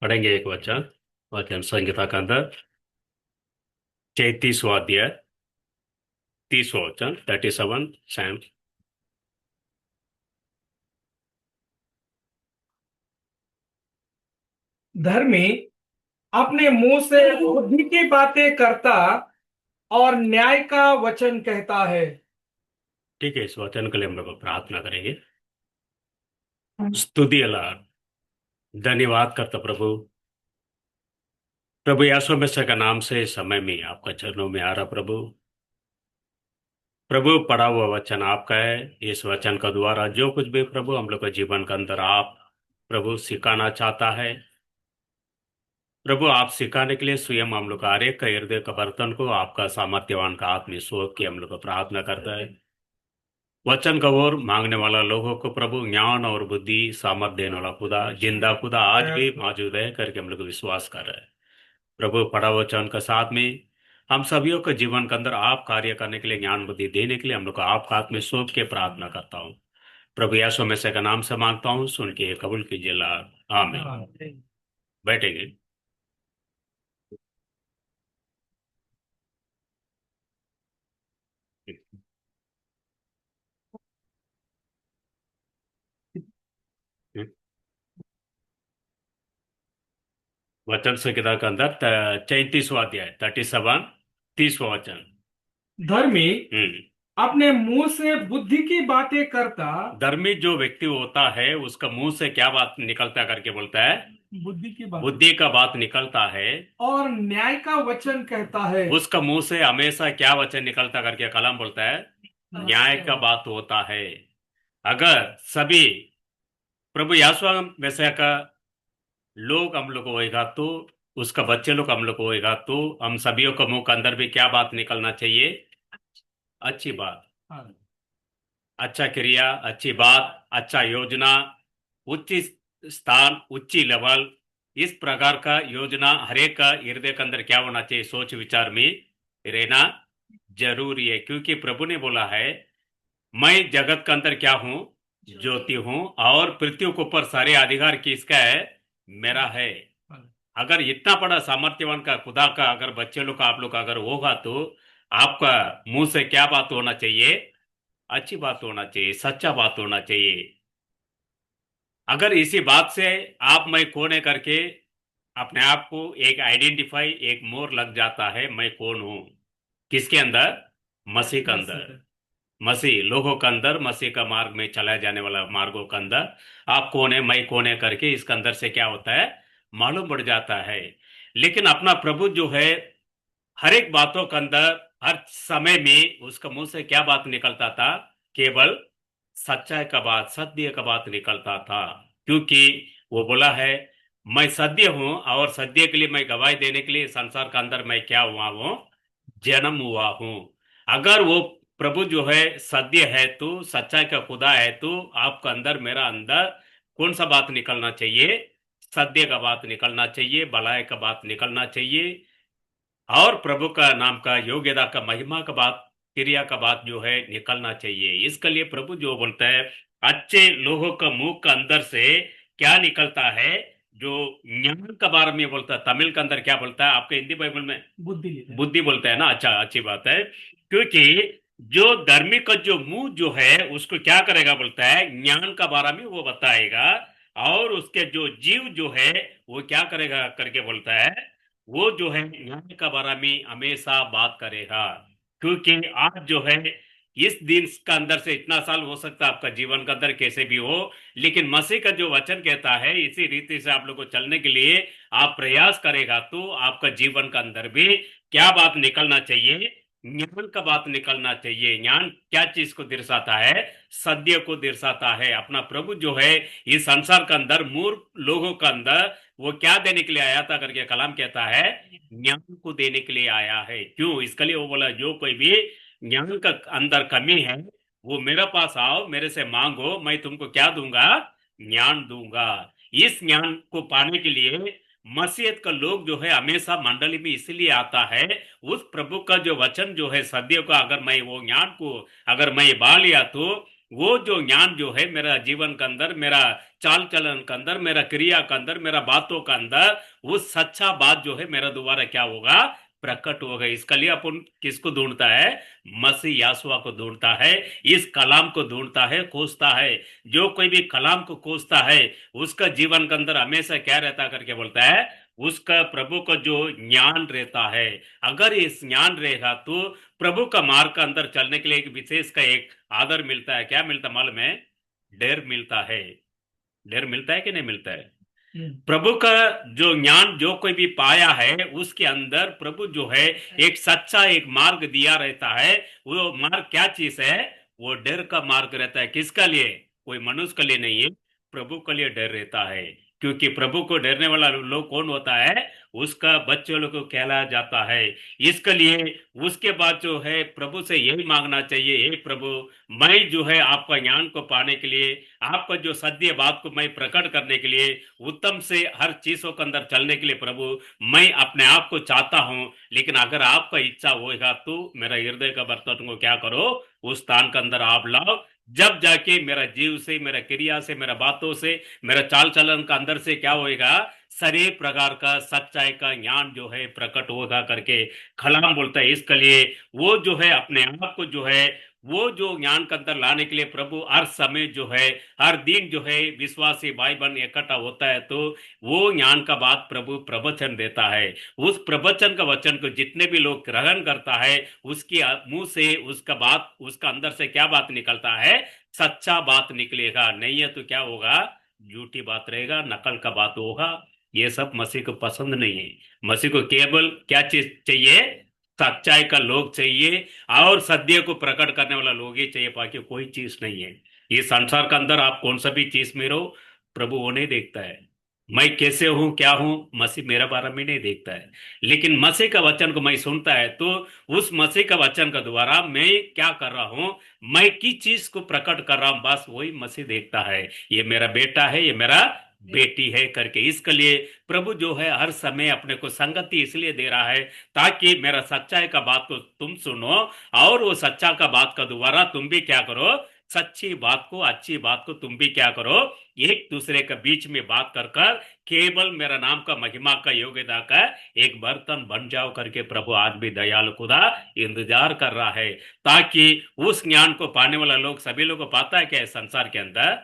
पढ़ेंगे एक वचन। वचन संहिता के अंदर 33वां अध्याय 30वां वचन 37 सैम। धर्मी अपने मुंह से बुद्धि की बातें करता और न्याय का वचन कहता है। ठीक है, इस वचन के लिए हम लोग प्रार्थना करेंगे। स्तुति अल्लाह, धन्यवाद करता प्रभु। प्रभु यीशु मसीह का नाम से इस समय में आपका चरणों में आ रहा प्रभु। प्रभु पढ़ा हुआ वचन आपका है। इस वचन का द्वारा जो कुछ भी प्रभु हम लोग के जीवन के अंदर आप प्रभु सिखाना चाहता है, प्रभु आप सिखाने के लिए स्वयं हम लोग का हर एक का हृदय का बर्तन को आपका सामर्थ्यवान का आत्मीय सोच की हम लोग को प्रार्थना करता है। वचन का ओर मांगने वाला लोगों को प्रभु ज्ञान और बुद्धि सामर्थ देने वाला खुदा, जिंदा खुदा आज भी मौजूद है करके हम लोग विश्वास कर रहे हैं। प्रभु पढ़ा वचन के साथ में हम सभी के जीवन के अंदर आप कार्य करने के लिए, ज्ञान बुद्धि देने के लिए हम लोग को आपका हाथ में सौंप के प्रार्थना करता हूँ। प्रभु यीशु मसीह का नाम से मांगता हूँ, सुन के कबूल कीजिए लाल। आमीन। बैठेंगे। वचन संहिता के अंदर 34वां अध्याय 37 30वां वचन। धर्मी हम्म। अपने मुंह से बुद्धि की बातें करता। धर्मी जो व्यक्ति होता है उसका मुंह से क्या बात निकलता करके बोलता है? बुद्धि की बात बुद्धि का बात निकलता है। और न्याय का वचन कहता है। उसका मुंह से हमेशा क्या वचन निकलता करके कलाम बोलता है? न्याय का बात होता है। अगर सभी प्रभु यीशु मसीह का लोग हम लोग को होएगा तो, उसका बच्चे लोग हम लोग को होएगा तो हम सभी का मुंह के अंदर भी क्या बात निकलना चाहिए? अच्छी बात, अच्छा क्रिया, अच्छी बात, अच्छा योजना, उच्च स्थान, उच्च लेवल, इस प्रकार का योजना हर एक का हृदय के अंदर क्या होना चाहिए? सोच विचार में रहना जरूरी है, क्योंकि प्रभु ने बोला है मैं जगत के अंदर क्या हूँ? ज्योति हूँ, और पृथ्वी के ऊपर सारे अधिकार किसका है? मेरा है। अगर इतना बड़ा सामर्थ्यवान का खुदा का अगर बच्चे लोग का आप लोग का अगर होगा तो आपका मुंह से क्या बात होना चाहिए? अच्छी बात होना चाहिए, सच्चा बात होना चाहिए। अगर इसी बात से आप मैं कौन है करके अपने आप को एक आइडेंटिफाई, एक मोर लग जाता है, मैं कौन हूं किसके अंदर? मसीह के अंदर। मसीह लोगों के अंदर, मसीह का मार्ग में चलाए जाने वाला मार्गों के अंदर आप कौन है, मैं कौन है करके इसके अंदर से क्या होता है? मालूम पड़ जाता है। लेकिन अपना प्रभु जो है हर एक बातों के अंदर, हर समय में उसका मुंह से क्या बात निकलता था? केवल सच्चाई का बात, सत्य का बात निकलता था। क्योंकि वो बोला है मैं सत्य हूं, और सत्य के लिए मैं गवाही देने के लिए संसार के अंदर मैं क्या हुआ हूं? जन्म हुआ हूं। अगर वो प्रभु जो है सत्य है तो, सच्चाई का खुदा है तो, आपका अंदर मेरा अंदर कौन सा बात निकलना चाहिए? सत्य का बात निकलना चाहिए, भलाई का बात निकलना चाहिए, और प्रभु का नाम का, योग्यता का, महिमा का बात, क्रिया का बात जो है निकलना चाहिए। इसके लिए प्रभु जो बोलता है अच्छे लोगों का मुंह का अंदर से क्या निकलता है? जो ज्ञान के बारे में बोलता है, तमिल के अंदर क्या बोलता है आपके हिंदी बाइबल में? बुद्धि बुद्धि बोलता है ना। अच्छा, अच्छी बात है। क्योंकि जो धर्मी का जो मुंह जो है उसको क्या करेगा बोलता है? ज्ञान का बारे में वो बताएगा। और उसके जो जीव जो है वो क्या करेगा करके बोलता है? वो जो है न्याय का बारे में हमेशा बात करेगा। क्योंकि आज जो है इस दिन का अंदर से इतना साल हो सकता है आपका जीवन का अंदर कैसे भी हो, लेकिन मसीह का जो वचन कहता है इसी रीति से आप लोग को चलने के लिए आप प्रयास करेगा तो आपका जीवन का अंदर भी क्या बात निकलना चाहिए? ज्ञान का बात निकलना चाहिए। ज्ञान क्या चीज को दर्शाता है? सत्य को दर्शाता है। अपना प्रभु जो है इस संसार के अंदर मूर्ख लोगों का अंदर वो क्या देने के लिए आया था करके कलाम कहता है? ज्ञान को देने के लिए आया है। क्यों? इसके लिए वो बोला जो कोई भी ज्ञान का अंदर कमी है वो मेरे पास आओ, मेरे से मांगो, मैं तुमको क्या दूंगा? ज्ञान दूंगा। इस ज्ञान को पाने के लिए मसीहत का लोग जो है हमेशा मंडली में इसलिए आता है, उस प्रभु का जो वचन जो है सत्य का अगर मैं वो ज्ञान को अगर मैं पा लिया तो वो जो ज्ञान जो है मेरा जीवन के अंदर, मेरा चाल चलन के अंदर, मेरा क्रिया के अंदर, मेरा बातों के अंदर, वो सच्चा बात जो है मेरा दोबारा क्या होगा, प्रकट होगा। इसके लिए अपन किसको ढूंढता है, मसीह यासुआ को ढूंढता है, इस कलाम को ढूंढता है, खोजता है। जो कोई भी कलाम को खोजता है उसका जीवन के अंदर हमेशा क्या रहता करके बोलता है, उसका प्रभु का जो ज्ञान रहता है। अगर इस ज्ञान रहेगा तो प्रभु का मार्ग का अंदर चलने के लिए एक विशेष का एक आदर मिलता है। क्या मिलता मालूम है, डर मिलता है। डर मिलता है कि नहीं मिलता है। प्रभु का जो ज्ञान जो कोई भी पाया है उसके अंदर प्रभु जो है एक सच्चा एक मार्ग दिया रहता है। वो मार्ग क्या चीज है, वो डर का मार्ग रहता है। किसका लिए, कोई मनुष्य के लिए नहीं है, प्रभु के लिए डर रहता है। क्योंकि प्रभु को डरने वाला लोग कौन होता है, उसका बच्चे लोग को कहलाया जाता है। इसके लिए उसके बाद जो है प्रभु से यही मांगना चाहिए, हे प्रभु, मैं जो है आपका ज्ञान को पाने के लिए, आपका जो सत्य बात को मैं प्रकट करने के लिए, उत्तम से हर चीजों के अंदर चलने के लिए प्रभु मैं अपने आप को चाहता हूं। लेकिन अगर आपका इच्छा होगा तो मेरा हृदय का बर्तन को क्या करो, उस स्थान के अंदर आप लाओ। जब जाके मेरा जीव से, मेरा क्रिया से, मेरा बातों से, मेरा चाल चलन का अंदर से क्या होएगा, सारे प्रकार का सच्चाई का ज्ञान जो है प्रकट होगा करके कलाम बोलता है। इसके लिए वो जो है अपने आप को जो है वो जो ज्ञान के अंदर लाने के लिए प्रभु हर समय जो है, हर दिन जो है विश्वासी भाई बहन इकट्ठा होता है तो वो ज्ञान का बात प्रभु प्रवचन देता है। उस प्रवचन का वचन को जितने भी लोग ग्रहण करता है उसके मुंह से उसका बात, उसका अंदर से क्या बात निकलता है, सच्चा बात निकलेगा। नहीं है तो क्या होगा, झूठी बात रहेगा, नकल का बात होगा। ये सब मसीह को पसंद नहीं है। मसीह को केवल क्या चीज चाहिए, सच्चाई का लोग चाहिए और सत्य को प्रकट करने वाला लोग ही चाहिए, बाकी कोई चीज नहीं है। ये संसार के अंदर आप कौन सा भी चीज में रहो, प्रभु वो नहीं देखता है। मैं कैसे हूं क्या हूं, मसीह मेरा बारे में नहीं देखता है। लेकिन मसीह का वचन को मैं सुनता है तो उस मसीह का वचन का द्वारा मैं क्या कर रहा हूं, मैं किस चीज को प्रकट कर रहा हूं, बस वही मसीह देखता है। ये मेरा बेटा है, ये मेरा बेटी है करके। इसके लिए प्रभु जो है हर समय अपने को संगति इसलिए दे रहा है ताकि मेरा सच्चाई का बात को तुम सुनो और वो सच्चा का बात का दोबारा तुम भी क्या करो, सच्ची बात को, अच्छी बात को तुम भी क्या करो, एक दूसरे के बीच में बात कर कर केवल मेरा नाम का महिमा का योग्यता का एक बर्तन बन जाओ करके प्रभु आज भी दयालु खुदा इंतजार कर रहा है। ताकि उस ज्ञान को पाने वाला लोग, सभी लोग को पाता है क्या है, संसार के अंदर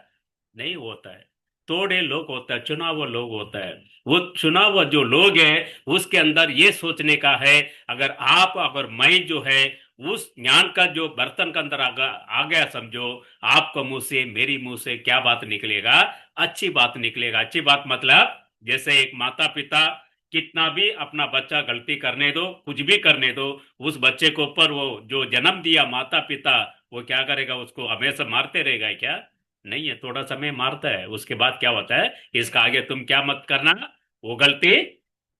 नहीं होता है, थोड़े लोग होता है, चुना हुआ लोग होता है। वो चुना हुआ जो लोग है उसके अंदर ये सोचने का है, अगर आप, अगर मैं जो है उस ज्ञान का जो बर्तन के अंदर आ गया समझो, आपका मुंह से, मेरी मुंह से क्या बात निकलेगा, अच्छी बात निकलेगा। अच्छी बात मतलब जैसे एक माता पिता कितना भी अपना बच्चा गलती करने दो, कुछ भी करने दो, उस बच्चे को ऊपर वो जो जन्म दिया माता पिता, वो क्या करेगा, उसको हमेशा मारते रहेगा क्या, नहीं है, थोड़ा समय मारता है, उसके बाद क्या होता है, इसका आगे तुम क्या मत करना, वो गलती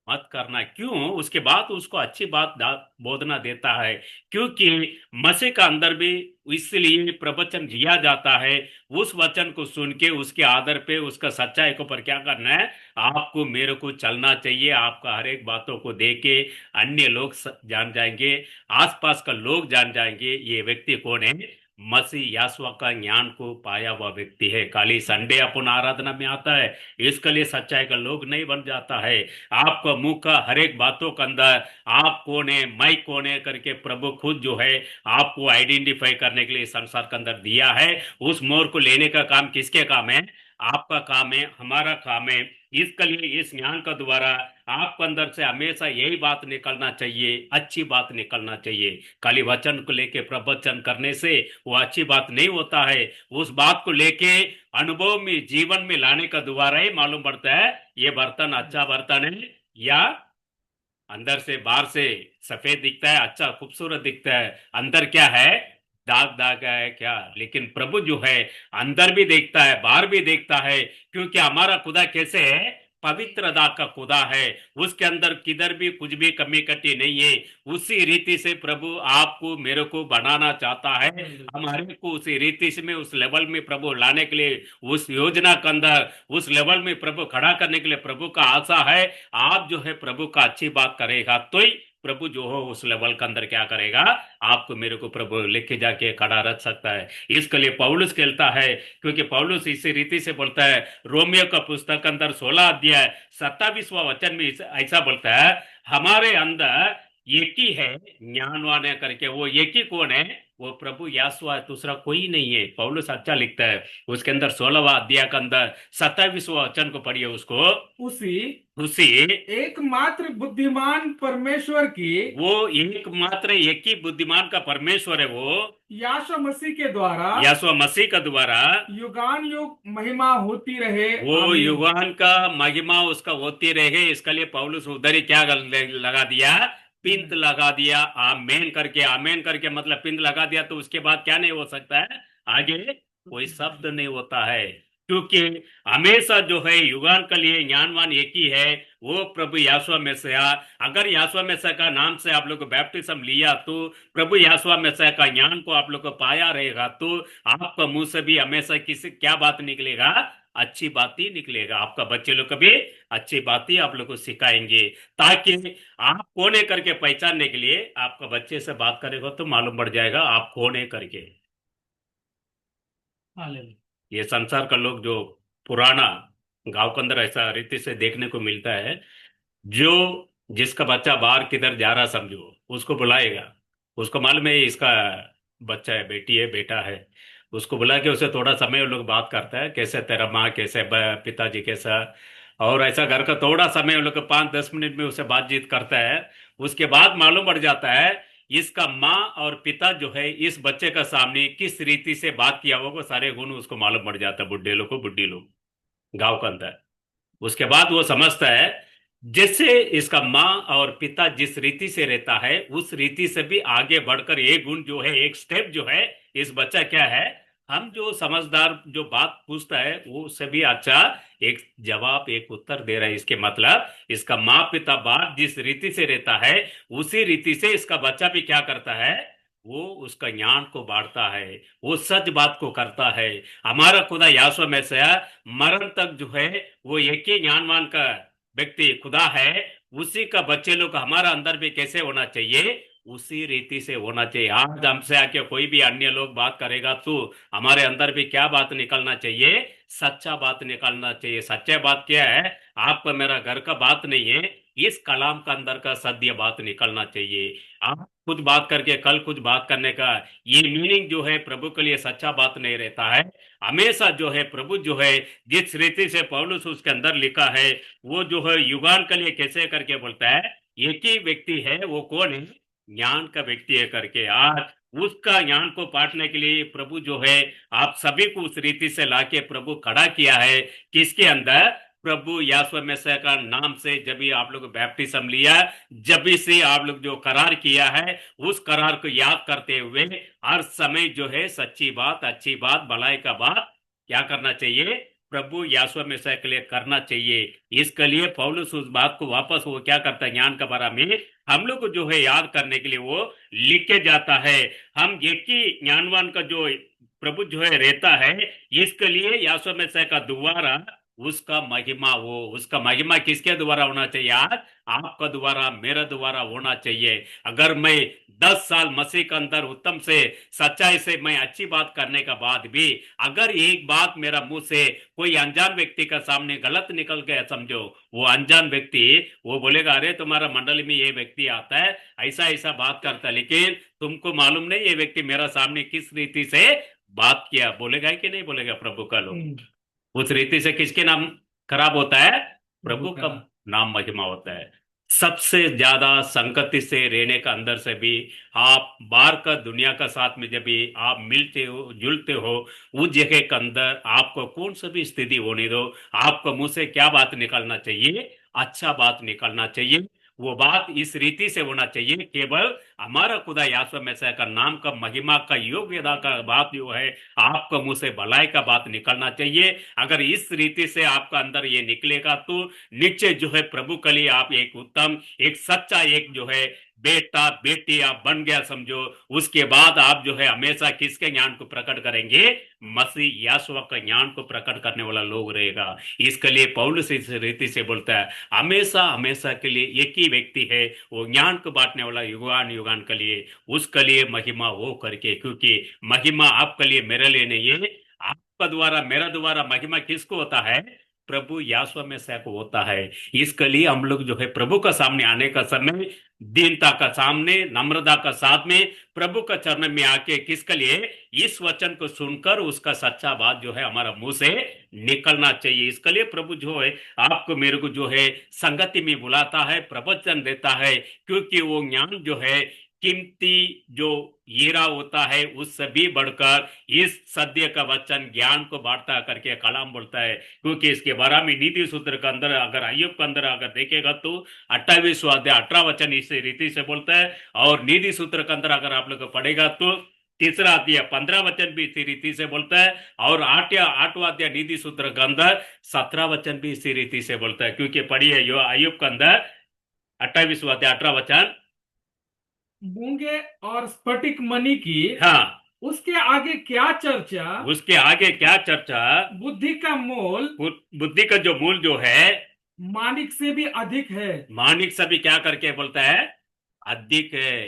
मत करना। क्यों, उसके बाद उसको अच्छी बात बोधना देता है। क्योंकि मसीह का अंदर भी इसलिए प्रवचन दिया जाता है, उस वचन को सुन के उसके आदर पे, उसका सच्चाई के ऊपर क्या करना है, आपको मेरे को चलना चाहिए। आपका हर एक बातों को देख के अन्य लोग जान जाएंगे, आसपास का लोग जान जाएंगे ये व्यक्ति कौन है, मसीह यासुआ का ज्ञान को पाया हुआ व्यक्ति है। खाली संडे अपन आराधना में आता है इसके लिए सच्चाई का लोग नहीं बन जाता है। आपका मुंह का हर एक बातों के अंदर आप कौन है, मैं कौन है करके प्रभु खुद जो है आपको आइडेंटिफाई करने के लिए संसार के अंदर दिया है। उस मोर को लेने का काम किसके काम है, आपका काम है, हमारा काम है। इसके लिए इस ज्ञान का द्वारा आपके अंदर से हमेशा यही बात निकलना चाहिए, अच्छी बात निकलना चाहिए। खाली वचन को लेके प्रवचन करने से वो अच्छी बात नहीं होता है। उस बात को लेके अनुभव में, जीवन में लाने का द्वारा ही मालूम पड़ता है ये बर्तन अच्छा बर्तन है या अंदर से बाहर से सफेद दिखता है, अच्छा खूबसूरत दिखता है, अंदर क्या है, दाग दाग है क्या। लेकिन प्रभु जो है अंदर भी देखता है, बाहर भी देखता है। क्योंकि हमारा खुदा कैसे है, पवित्र दाग का खुदा है, उसके अंदर किधर भी कुछ भी कमी कटी नहीं है। उसी रीति से प्रभु आपको मेरे को बनाना चाहता है। हमारे को उसी रीति से में उस लेवल में प्रभु लाने के लिए, उस योजना के अंदर उस लेवल में प्रभु खड़ा करने के लिए प्रभु का आशा है। आप जो है प्रभु का अच्छी बात करेगा तो ही प्रभु जो हो उस लेवल के अंदर क्या करेगा, आपको मेरे को प्रभु लेके जाके खड़ा रख सकता है। इसके लिए पौलुस कहता है, क्योंकि पौलुस इसी रीति से बोलता है, रोमियो का पुस्तक के अंदर 16 अध्याय 27वां वचन में ऐसा बोलता है, हमारे अंदर एक ही है ज्ञानवान है करके। वो एक ही कौन है, वो प्रभु यासुआ है, दूसरा कोई नहीं है। पौलुस अच्छा लिखता है उसके अंदर 16वां अध्याय के अंदर 27वां वचन को पढ़िए उसको। उसी उसी एकमात्र बुद्धिमान परमेश्वर की, वो एकमात्र एक ही बुद्धिमान का परमेश्वर है, वो यीशु मसीह के द्वारा यीशु मसीह का द्वारा युगान युग महिमा होती रहे। वो आमीन। युगान का महिमा उसका होती रहे। इसके लिए पौलुस उधर ही क्या लगा दिया, पिंत लगा दिया। आमेन करके, आमेन करके मतलब पिंत लगा दिया, तो उसके बाद क्या नहीं हो सकता है, आगे कोई शब्द नहीं होता है। क्योंकि हमेशा जो है युगान के लिए ज्ञानवान एक ही है, वो प्रभु यीशु मसीह। अगर यीशु मसीह का नाम से आप लोग बैप्टिज्म लिया, तो प्रभु यीशु मसीह का ज्ञान को आप लोग को पाया रहेगा, तो आपका मुंह से भी हमेशा किसी क्या बात निकलेगा, अच्छी बात ही निकलेगा। आपका बच्चे लोग को भी अच्छी बात ही आप लोग को सिखाएंगे, ताकि आप कौन है करके पहचानने के लिए आपका बच्चे से बात करेगा तो मालूम पड़ जाएगा आप कौन है करके। हालेलुया। ये संसार का लोग जो पुराना गांव के अंदर ऐसा रीति से देखने को मिलता है, जो जिसका बच्चा बाहर किधर जा रहा समझो उसको बुलाएगा, उसको मालूम है इसका बच्चा है, बेटी है, बेटा है, उसको बुला के उसे थोड़ा समय वो लोग बात करता है, कैसे तेरा माँ, कैसे पिताजी कैसा, और ऐसा घर का थोड़ा समय वो लोग 5-10 मिनट में उसे बातचीत करता है। उसके बाद मालूम पड़ जाता है इसका माँ और पिता जो है इस बच्चे का सामने किस रीति से बात किया होगा, सारे गुण उसको मालूम पड़ जाता है, बुढ़े लोग को, बुढ़ी लोग गांव के अंदर। उसके बाद वो समझता है जैसे इसका माँ और पिता जिस रीति से रहता है उस रीति से भी आगे बढ़कर एक गुण जो है, एक स्टेप जो है, इस बच्चा क्या है, हम जो समझदार जो बात पूछता है वो उससे भी अच्छा एक जवाब, एक उत्तर दे रहा है। इसके मतलब इसका माँ पिता बाप जिस रीति से रहता है उसी रीति से इसका बच्चा भी क्या करता है, वो उसका ज्ञान को बांटता है, वो सच बात को करता है। हमारा खुदा यीशु मसीह मरण तक जो है वो एक ही ज्ञानवान का व्यक्ति खुदा है। उसी का बच्चे लोग हमारा अंदर भी कैसे होना चाहिए, उसी रीति से होना चाहिए। आज हमसे आके कोई भी अन्य लोग बात करेगा तो हमारे अंदर भी क्या बात निकलना चाहिए, सच्चा बात निकलना चाहिए। सच्चा बात क्या है, आपका मेरा घर का बात नहीं है, इस कलाम का अंदर का सत्य बात निकलना चाहिए। आप कुछ बात करके कल कुछ बात करने का ये मीनिंग जो है प्रभु के लिए सच्चा बात नहीं रहता है। हमेशा जो है प्रभु जो है जिस रीति से पौलुस उसके अंदर लिखा है, वो जो है युगान के लिए कैसे करके बोलता है, एक ही व्यक्ति है, वो कौन है, ज्ञान का व्यक्ति है करके। आज उसका ज्ञान को पाटने के लिए प्रभु जो है आप सभी को उस रीति से लाके प्रभु खड़ा किया है। किसके अंदर, प्रभु यीशु मसीह का नाम से जब भी आप लोग बैप्टिज्म लिया, जब भी से आप लोग जो करार किया है उस करार को याद करते हुए हर समय जो है सच्ची बात, अच्छी बात, भलाई का बात क्या करना चाहिए, प्रभु यीशु मसीह के लिए करना चाहिए। इसके लिए पौलुस उस बात को वापस वो क्या करता है, ज्ञान का बारे में हम लोग को जो है याद करने के लिए वो लिख के जाता है। हम एक ही ज्ञानवान का जो प्रभु जो है रहता है, इसके लिए यीशु मसीह का द्वारा उसका महिमा, वो उसका महिमा किसके द्वारा होना चाहिए, आज आपका द्वारा, मेरा द्वारा होना चाहिए। अगर मैं 10 साल मसीह के अंदर उत्तम से सच्चाई से मैं अच्छी बात करने का बाद भी अगर एक बात मेरा मुंह से कोई अनजान व्यक्ति का सामने गलत निकल गया, समझो वो अनजान व्यक्ति वो बोलेगा अरे तुम्हारा मंडली में ये व्यक्ति आता है, ऐसा ऐसा बात करता है, लेकिन तुमको मालूम नहीं ये व्यक्ति मेरा सामने किस रीति से बात किया, बोलेगा कि नहीं बोलेगा प्रभु का लोग। उस रीति से किसके नाम खराब होता है, प्रभु का नाम महिमा होता है। सबसे ज्यादा संगति से रहने का अंदर से भी आप बाहर का दुनिया का साथ में जब भी आप मिलते हो जुलते हो, उस जगह के अंदर आपको कौन सा भी स्थिति होने दो, आपको मुंह से क्या बात निकलना चाहिए, अच्छा बात निकलना चाहिए। वो बात इस रीति से होना चाहिए, केवल हमारा खुदा यीशु मसीह का नाम का महिमा का योग्यता का बात जो है आपका मुंह से भलाई का बात निकलना चाहिए। अगर इस रीति से आपका अंदर ये निकलेगा तो निश्चय जो है प्रभु के लिए आप एक उत्तम, एक सच्चा, एक जो है बेटा बेटी आप बन गया समझो, उसके बाद आप जो है हमेशा किसके ज्ञान को प्रकट करेंगे? मसीह यीशु का ज्ञान को प्रकट करने वाला लोग रहेगा। इसके लिए पौलुस इस रीति से बोलता है, हमेशा हमेशा के लिए एक ही व्यक्ति है, वो ज्ञान को बांटने वाला, युगान युगान के लिए, उसके लिए महिमा हो करके। क्योंकि महिमा आपके लिए मेरे लिए नहीं है, आपका द्वारा मेरा द्वारा महिमा किसको होता है? प्रभु यीशु मसीह को होता है। इसके लिए हम लोग जो है प्रभु का सामने आने का समय दीनता का सामने, नम्रता का साथ में प्रभु का चरण में आके किसके लिए? इस वचन को सुनकर उसका सच्चा बात जो है हमारा मुंह से निकलना चाहिए। इसके लिए प्रभु जो है आपको मेरे को जो है संगति में बुलाता है, प्रवचन देता है, क्योंकि वो ज्ञान जो है कीमती जो हीरा होता है उससे भी बढ़कर इस सत्य का वचन ज्ञान को बांटता करके कलाम बोलता है। क्योंकि इसके बारे में नीति सूत्र के अंदर अगर अय्यूब के अंदर अगर देखेगा तो 28वां अध्याय 18 वचन इस रीति से बोलता है। और नीति सूत्र के अंदर अगर आप लोग पढ़ेगा तो तीसरा अध्याय 15 वचन भी इसी रीति से बोलता है। और आठवां अध्याय नीति सूत्र के अंदर 17 वचन भी इसी रीति से बोलता है। क्योंकि पढ़िए यो अय्यूब के अंदर 28वां अध्याय 18 वचन। मूंगे और स्फटिक मणि की हाँ, उसके आगे क्या चर्चा, उसके आगे क्या चर्चा? बुद्धि का मोल बुद्धि का जो मूल जो है मानिक से भी अधिक है। मानिक सभी क्या करके बोलता है? अधिक है।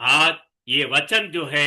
हाथ, ये वचन जो है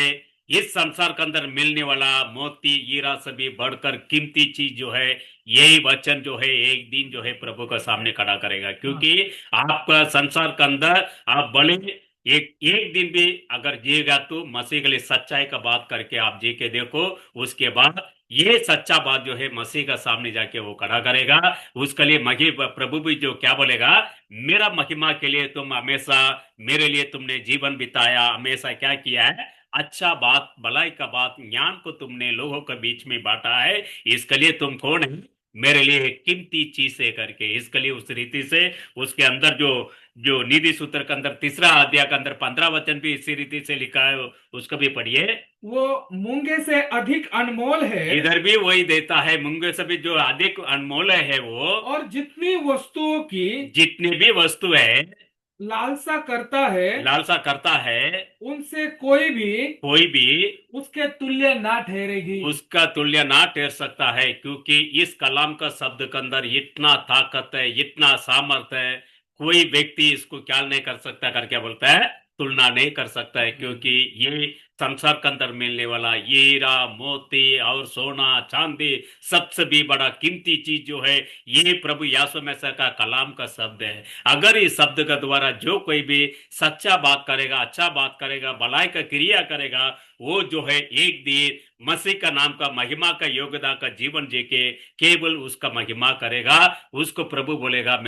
इस संसार के अंदर मिलने वाला मोती हीरा सभी बढ़कर कीमती चीज जो है, यही वचन जो है एक दिन जो है प्रभु का सामने खड़ा करेगा। क्योंकि आपका संसार के अंदर आप बड़े एक एक दिन भी अगर जिएगा तो मसीह के लिए सच्चाई का बात करके आप जी के देखो, उसके बाद ये सच्चा बात जो है मसीह का सामने जाके वो खड़ा करेगा। उसके लिए मही प्रभु भी जो क्या बोलेगा? मेरा महिमा के लिए तुम हमेशा, मेरे लिए तुमने जीवन बिताया, हमेशा क्या किया है? अच्छा बात, भलाई का बात, ज्ञान को तुमने लोगों के बीच में बांटा है। इसके लिए तुम कौन है? मेरे लिए कीमती चीज है करके। इसके लिए उस रीति से उसके अंदर जो जो निधि सूत्र के अंदर तीसरा अध्याय के अंदर 15 वचन भी इसी रीति से लिखा है, उसको भी पढ़िए। वो मूंगे से अधिक अनमोल है, इधर भी वही देता है, मूंगे से भी जो अधिक अनमोल है वो, और जितनी वस्तुओं की जितनी भी वस्तु है लालसा करता है, लालसा करता है, उनसे कोई भी कोई भी उसके तुल्य ना ठहरेगी। उसका तुल्य ना ठहर सकता है। क्योंकि इस कलाम का शब्द के अंदर इतना ताकत है, इतना सामर्थ है, कोई व्यक्ति इसको क्या नहीं कर सकता करके बोलता है, तुलना नहीं कर सकता है। क्योंकि ये संसार के अंदर मिलने वाला ये हीरा मोती और सोना चांदी सबसे भी बड़ा कीमती चीज जो है, ये प्रभु यीशु मसीह का कलाम का शब्द है। अगर इस शब्द के द्वारा जो कोई भी सच्चा बात करेगा, अच्छा बात करेगा, भलाई का क्रिया करेगा, वो जो है एक दिन मसीह का नाम का महिमा का योग्यता का जीवन जी के केवल उसका महिमा करेगा। उसको प्रभु बोलेगा,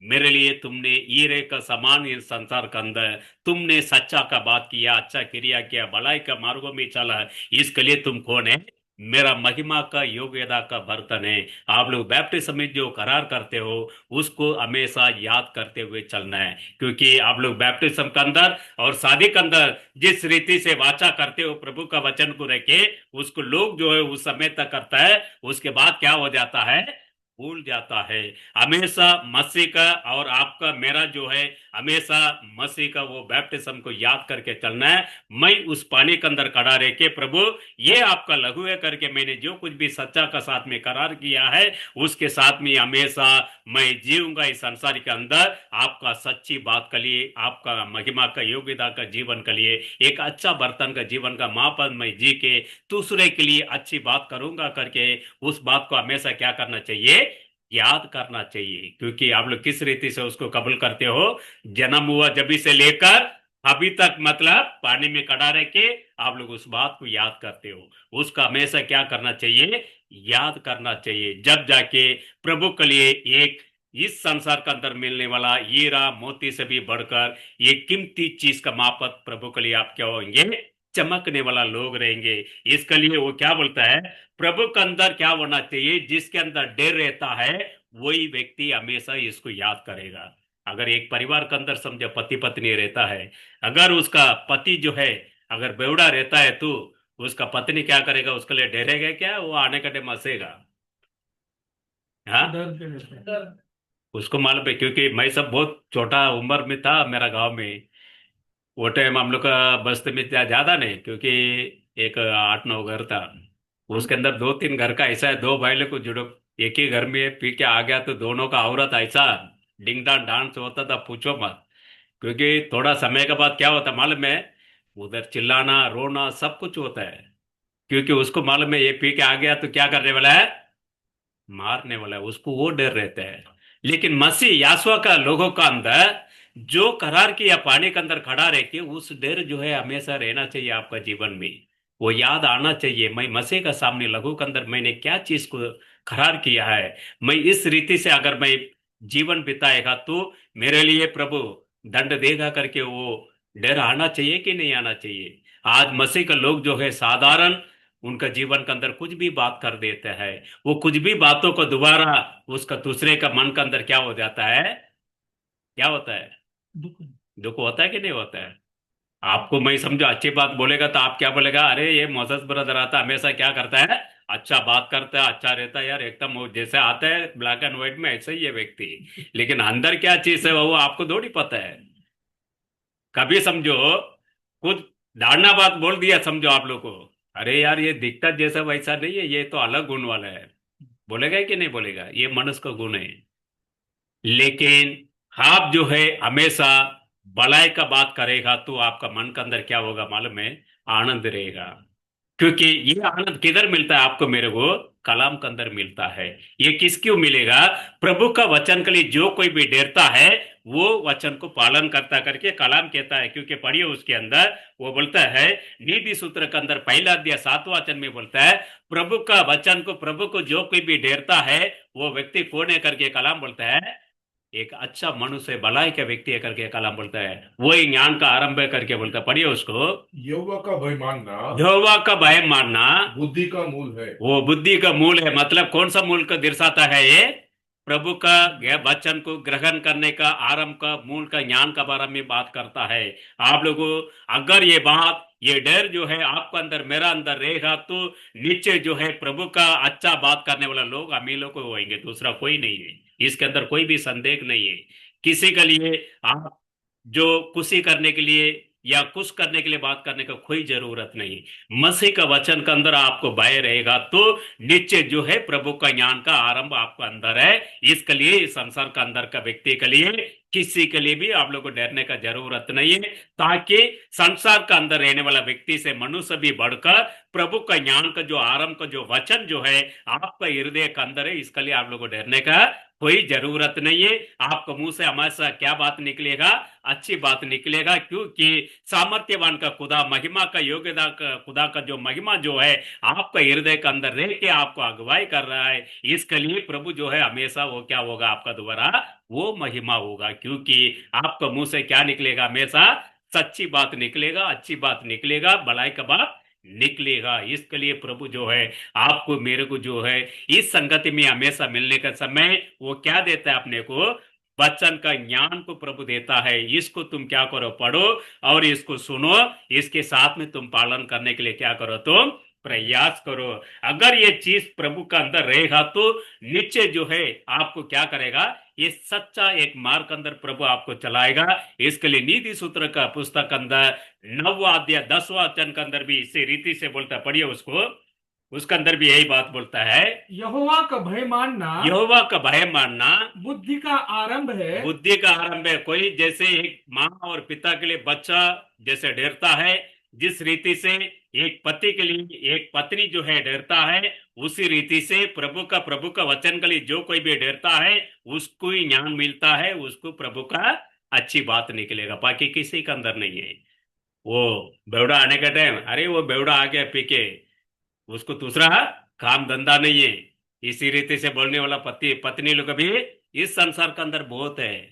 मेरे लिए तुमने हीरे का समान इस संसार के अंदर तुमने सच्चा का बात किया, अच्छा क्रिया किया, भलाई का मार्गों में चला, इसके लिए तुम कौन है? मेरा महिमा का योग्यता का बर्तन है। आप लोग बैप्टिज्म में जो करार करते हो उसको हमेशा याद करते हुए चलना है। क्योंकि आप लोग बैप्टिज्म के अंदर और शादी के अंदर जिस रीति से वाचा करते हो प्रभु का वचन को रखे, उसको लोग जो है उस समय तक करता है, उसके बाद क्या हो जाता है? भूल जाता है। हमेशा मसीह का और आपका मेरा जो है हमेशा मसीह का वो बैप्टिज्म को याद करके चलना है। मैं उस पानी के अंदर खड़ा रह के, प्रभु ये आपका लघु है करके मैंने जो कुछ भी सच्चा का साथ में करार किया है उसके साथ में हमेशा मैं जीऊंगा इस संसार के अंदर, आपका सच्ची बात के लिए, आपका महिमा का योग्यता का जीवन के लिए, एक अच्छा बर्तन का जीवन का मापन मैं जी के दूसरे के लिए अच्छी बात करूंगा करके उस बात को हमेशा क्या करना चाहिए? याद करना चाहिए। क्योंकि आप लोग किस रीति से उसको कबूल करते हो? जन्म हुआ जब से लेकर अभी तक, मतलब पानी में खड़ा रह के आप लोग उस बात को याद करते हो, उसका हमेशा क्या करना चाहिए? याद करना चाहिए। जब जाके प्रभु के लिए एक इस संसार के अंदर मिलने वाला हीरा मोती से भी बढ़कर ये कीमती चीज का मापत प्रभु के लिए आप क्या होंगे? चमकने वाला लोग रहेंगे। इसके लिए वो क्या बोलता है? प्रभु के अंदर क्या होना चाहिए? जिसके अंदर डर रहता है वही व्यक्ति हमेशा इसको याद करेगा। अगर एक परिवार के अंदर समझे पति पत्नी रहता है, अगर उसका पति जो है अगर बेवड़ा रहता है तो उसका पत्नी क्या करेगा? उसके लिए डरेगा क्या? वो आने का टाइम हंसेगा। हाँ, डर के रहते हैं। उसको मालूम है। क्योंकि मैं सब बहुत छोटा उम्र में था मेरा गांव में, वो टाइम हम लोग का बस्ती में ज्यादा नहीं, क्योंकि एक 8-9 घर था। उसके अंदर 2-3 घर का ऐसा है, दो भाई लोग को जुड़ो एक ही घर में पी के आ गया तो दोनों का औरत ऐसा डिंग डांग डांस होता था, पूछो मत। क्योंकि थोड़ा समय के बाद क्या होता मालूम है, उधर चिल्लाना रोना सब कुछ होता है। क्योंकि उसको मालूम है ये पी के आ गया तो क्या करने वाला है, मारने वाला है, उसको वो डर रहता है। लेकिन मसीह यासुआ का लोगों का अंदर जो करार किया पानी के अंदर खड़ा रह के, उस डर जो है हमेशा रहना चाहिए आपका जीवन में। वो याद आना चाहिए, मैं मसीह का सामने लहू के अंदर मैंने क्या चीज को करार किया है। मैं इस रीति से अगर मैं जीवन बिताएगा तो मेरे लिए प्रभु दंड देगा करके वो डर आना चाहिए कि नहीं आना चाहिए। आज मसीह का लोग जो है साधारण उनका जीवन के अंदर कुछ भी बात कर देते हैं, वो कुछ भी बातों को दोबारा उसका दूसरे का मन के अंदर क्या हो जाता है, क्या होता है, दुख। दुख होता है कि नहीं होता है। आपको मैं समझो अच्छी बात बोलेगा तो आप क्या बोलेगा, अरे ये मोसेस ब्रदर आता हमेशा क्या करता है, अच्छा बात करता है, अच्छा रहता है यार, एकदम वो जैसे आता है ब्लैक एंड व्हाइट में ऐसे ही है व्यक्ति। लेकिन अंदर क्या चीज है वो आपको थोड़ी पता है। कभी समझो कुछ धारणा बात बोल दिया समझो आप लोग को, अरे यार ये दिखता जैसा वैसा नहीं है, ये तो अलग गुण वाला है, बोलेगा कि नहीं बोलेगा, ये मनुष्य का गुण है। लेकिन आप जो है हमेशा भलाई का बात करेगा तो आपका मन के अंदर क्या होगा मालूम है, आनंद रहेगा। क्योंकि ये आनंद किधर मिलता है आपको मेरे को, कलाम के अंदर मिलता है। ये किसको मिलेगा, प्रभु का वचन के लिए जो कोई भी डरता है वो वचन को पालन करता करके कलाम कहता है। क्योंकि पढ़िए उसके अंदर वो बोलता है, नीति सूत्र के अंदर पहला अध्याय 7वां वचन में बोलता है, प्रभु का वचन को प्रभु को जो कोई भी डरता है वो व्यक्ति कौन है करके कलाम बोलता है, एक अच्छा मनुष्य भलाई का व्यक्ति है करके कलाम बोलता है, वही ज्ञान का आरंभ है करके बोलता है। पढ़िए उसको, यहोवा का भय मानना यहोवा का भय मानना बुद्धि का मूल है। वो बुद्धि का मूल है। मतलब कौन सा मूल का दर्शाता है ये, प्रभु का वचन को ग्रहण करने का आरंभ का मूल का ज्ञान का बारे में बात करता है। आप लोगों अगर ये बात ये डर जो है आपको अंदर मेरा अंदर रहेगा तो नीचे जो है प्रभु का अच्छा बात करने वाला लोग अमीरों को होंगे, दूसरा कोई नहीं है। इसके अंदर कोई भी संदेह नहीं है। किसी के लिए आप जो खुशी करने के लिए या खुश करने के लिए बात करने का कोई जरूरत नहीं। मसीह का वचन के अंदर आपको भय रहेगा तो नीचे जो है प्रभु का ज्ञान का आरंभ आपका अंदर है। इसके लिए इस संसार का अंदर का व्यक्ति के लिए किसी के लिए भी आप लोग को डरने का जरूरत नहीं है, ताकि संसार का अंदर रहने वाला व्यक्ति से मनुष्य भी बढ़कर प्रभु का ज्ञान का जो आरंभ का जो वचन जो है आपका हृदय के अंदर है, इसके लिए आप लोग को डरने का कोई जरूरत नहीं है। आपका मुंह से हमेशा क्या बात निकलेगा, अच्छी बात निकलेगा। क्योंकि सामर्थ्यवान का खुदा, महिमा का योग्यता का खुदा का जो महिमा जो है आपका हृदय के अंदर रह के आपको अगुवाई कर रहा है, इसके लिए प्रभु जो है हमेशा वो क्या होगा आपका दोबारा वो महिमा होगा। क्योंकि आपका मुंह से क्या निकलेगा, हमेशा सच्ची बात निकलेगा, अच्छी बात निकलेगा, भलाई का बात निकलेगा। इसके लिए प्रभु जो है आपको मेरे को जो है इस संगति में हमेशा मिलने का समय वो क्या देता है अपने को, वचन का ज्ञान को प्रभु देता है। इसको तुम क्या करो, पढ़ो और इसको सुनो, इसके साथ में तुम पालन करने के लिए क्या करो, तुम प्रयास करो। अगर ये चीज प्रभु का अंदर रहेगा तो नीचे जो है आपको क्या करेगा, ये सच्चा एक मार्ग अंदर प्रभु आपको चलाएगा। इसके लिए नीति सूत्र का पुस्तक अंदर 9वां अध्याय 10वां वचन के अंदर भी इसी रीति से बोलता है, पढ़िए उसको, उसके अंदर भी यही बात बोलता है, यहोवा का भय मानना यहोवा का भय मानना बुद्धि का आरंभ है। बुद्धि का आरंभ है। कोई जैसे एक माँ और पिता के लिए बच्चा जैसे डरता है, जिस रीति से एक पति के लिए एक पत्नी जो है डरता है, उसी रीति से प्रभु का वचन के लिए जो कोई भी डरता है उसको ही ज्ञान मिलता है, उसको प्रभु का अच्छी बात निकलेगा, बाकी किसी के अंदर नहीं है। वो बेवड़ा आने का टाइम, अरे वो बेवड़ा आ गया पी के, उसको दूसरा काम धंधा नहीं है। इसी रीति से बोलने वाला पति पत्नी लोग भी इस संसार के अंदर बहुत है।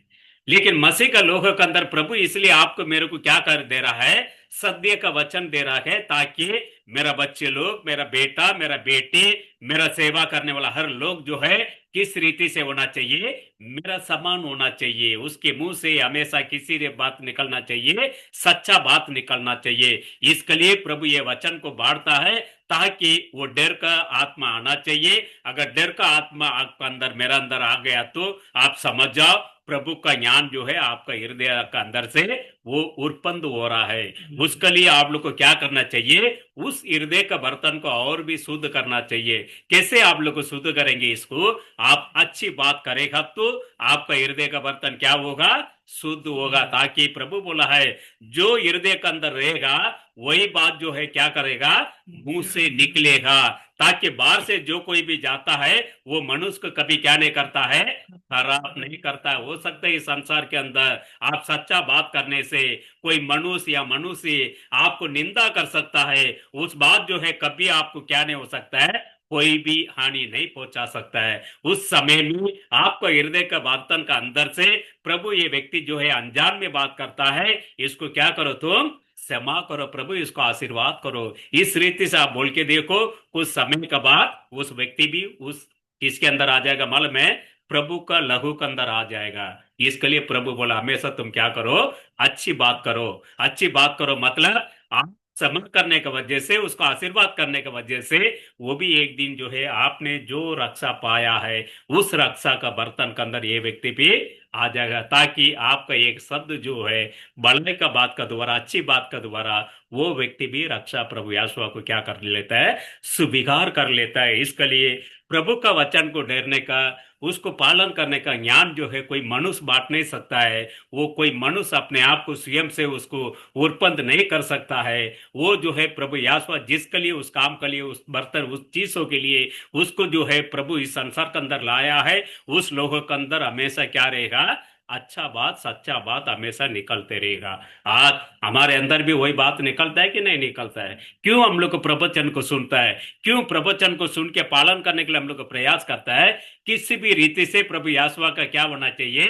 लेकिन मसीह का लोगों के अंदर प्रभु इसलिए आपको मेरे को क्या कर दे रहा है, सत्य का वचन दे रहा है, ताकि मेरा बच्चे लोग, मेरा बेटा, मेरा बेटी, मेरा सेवा करने वाला हर लोग जो है किस रीति से होना चाहिए, मेरा समान होना चाहिए, उसके मुंह से हमेशा किसी ने बात निकलना चाहिए, सच्चा बात निकलना चाहिए। इसके लिए प्रभु ये वचन को बांटता है ताकि वो डर का आत्मा आना चाहिए। अगर डर का आत्मा आपका अंदर मेरा अंदर आ गया तो आप समझ जाओ प्रभु का ज्ञान जो है आपका हृदय का अंदर से वो उत्पन्न हो रहा है। उसके लिए आप लोग को क्या करना चाहिए, उस हृदय का बर्तन को और भी शुद्ध करना चाहिए। कैसे आप लोग को शुद्ध करेंगे इसको, आप अच्छी बात करेगा तो आपका हृदय का बर्तन क्या होगा, शुद्ध होगा। ताकि प्रभु बोला है जो हृदय के अंदर रहेगा वही बात जो है क्या करेगा, मुंह से निकलेगा। ताकि बाहर से जो कोई भी जाता है वो मनुष्य को कभी क्या नहीं करता है, खराब नहीं करता है। हो सकता है इस संसार के अंदर आप सच्चा बात करने से कोई मनुष्य या मनुष्य आपको निंदा कर सकता है, उस बात जो है कभी आपको क्या नहीं हो सकता है, कोई भी हानि नहीं पहुंचा सकता है। उस समय में आपको हृदय का बर्तन का अंदर से प्रभु ये व्यक्ति जो है अनजान में बात करता है, इसको क्या करो, तुम क्षमा करो, प्रभु इसको आशीर्वाद करो। इस रीति से आप बोल के देखो, कुछ समय के बाद उस व्यक्ति भी उस किसके अंदर आ जाएगा, मालूम है, प्रभु का लहू के अंदर आ जाएगा। इसके लिए प्रभु बोला हमेशा तुम क्या करो, अच्छी बात करो। अच्छी बात करो मतलब आप समन करने की वजह से, उसको आशीर्वाद करने की वजह से वो भी एक दिन जो है आपने जो रक्षा पाया है उस रक्षा का बर्तन के अंदर ये व्यक्ति भी आ जाएगा। ताकि आपका एक शब्द जो है बढ़ने का बात का द्वारा, अच्छी बात का द्वारा वो व्यक्ति भी रक्षा प्रभु यीशु को क्या कर लेता है, स्वीकार कर लेता है। इसके लिए प्रभु का वचन को डरने का, उसको पालन करने का ज्ञान जो है कोई मनुष्य बांट नहीं सकता है। वो कोई मनुष्य अपने आप को स्वयं से उसको उत्पन्न नहीं कर सकता है। वो जो है प्रभु यीशु जिसके लिए, उस काम के लिए, उस बर्तन, उस चीजों के लिए उसको जो है प्रभु इस संसार के अंदर लाया है, उस लोगों के अंदर हमेशा क्या रहेगा, अच्छा बात, सच्चा बात हमेशा निकलते रहेगा। आज हमारे अंदर भी वही बात निकलता है कि नहीं निकलता है? क्यों हम लोग को प्रवचन को सुनता है, क्यों प्रवचन को सुन के पालन करने के लिए हम लोग को प्रयास करता है? किसी भी रीति से प्रभु यीशु का क्या होना चाहिए,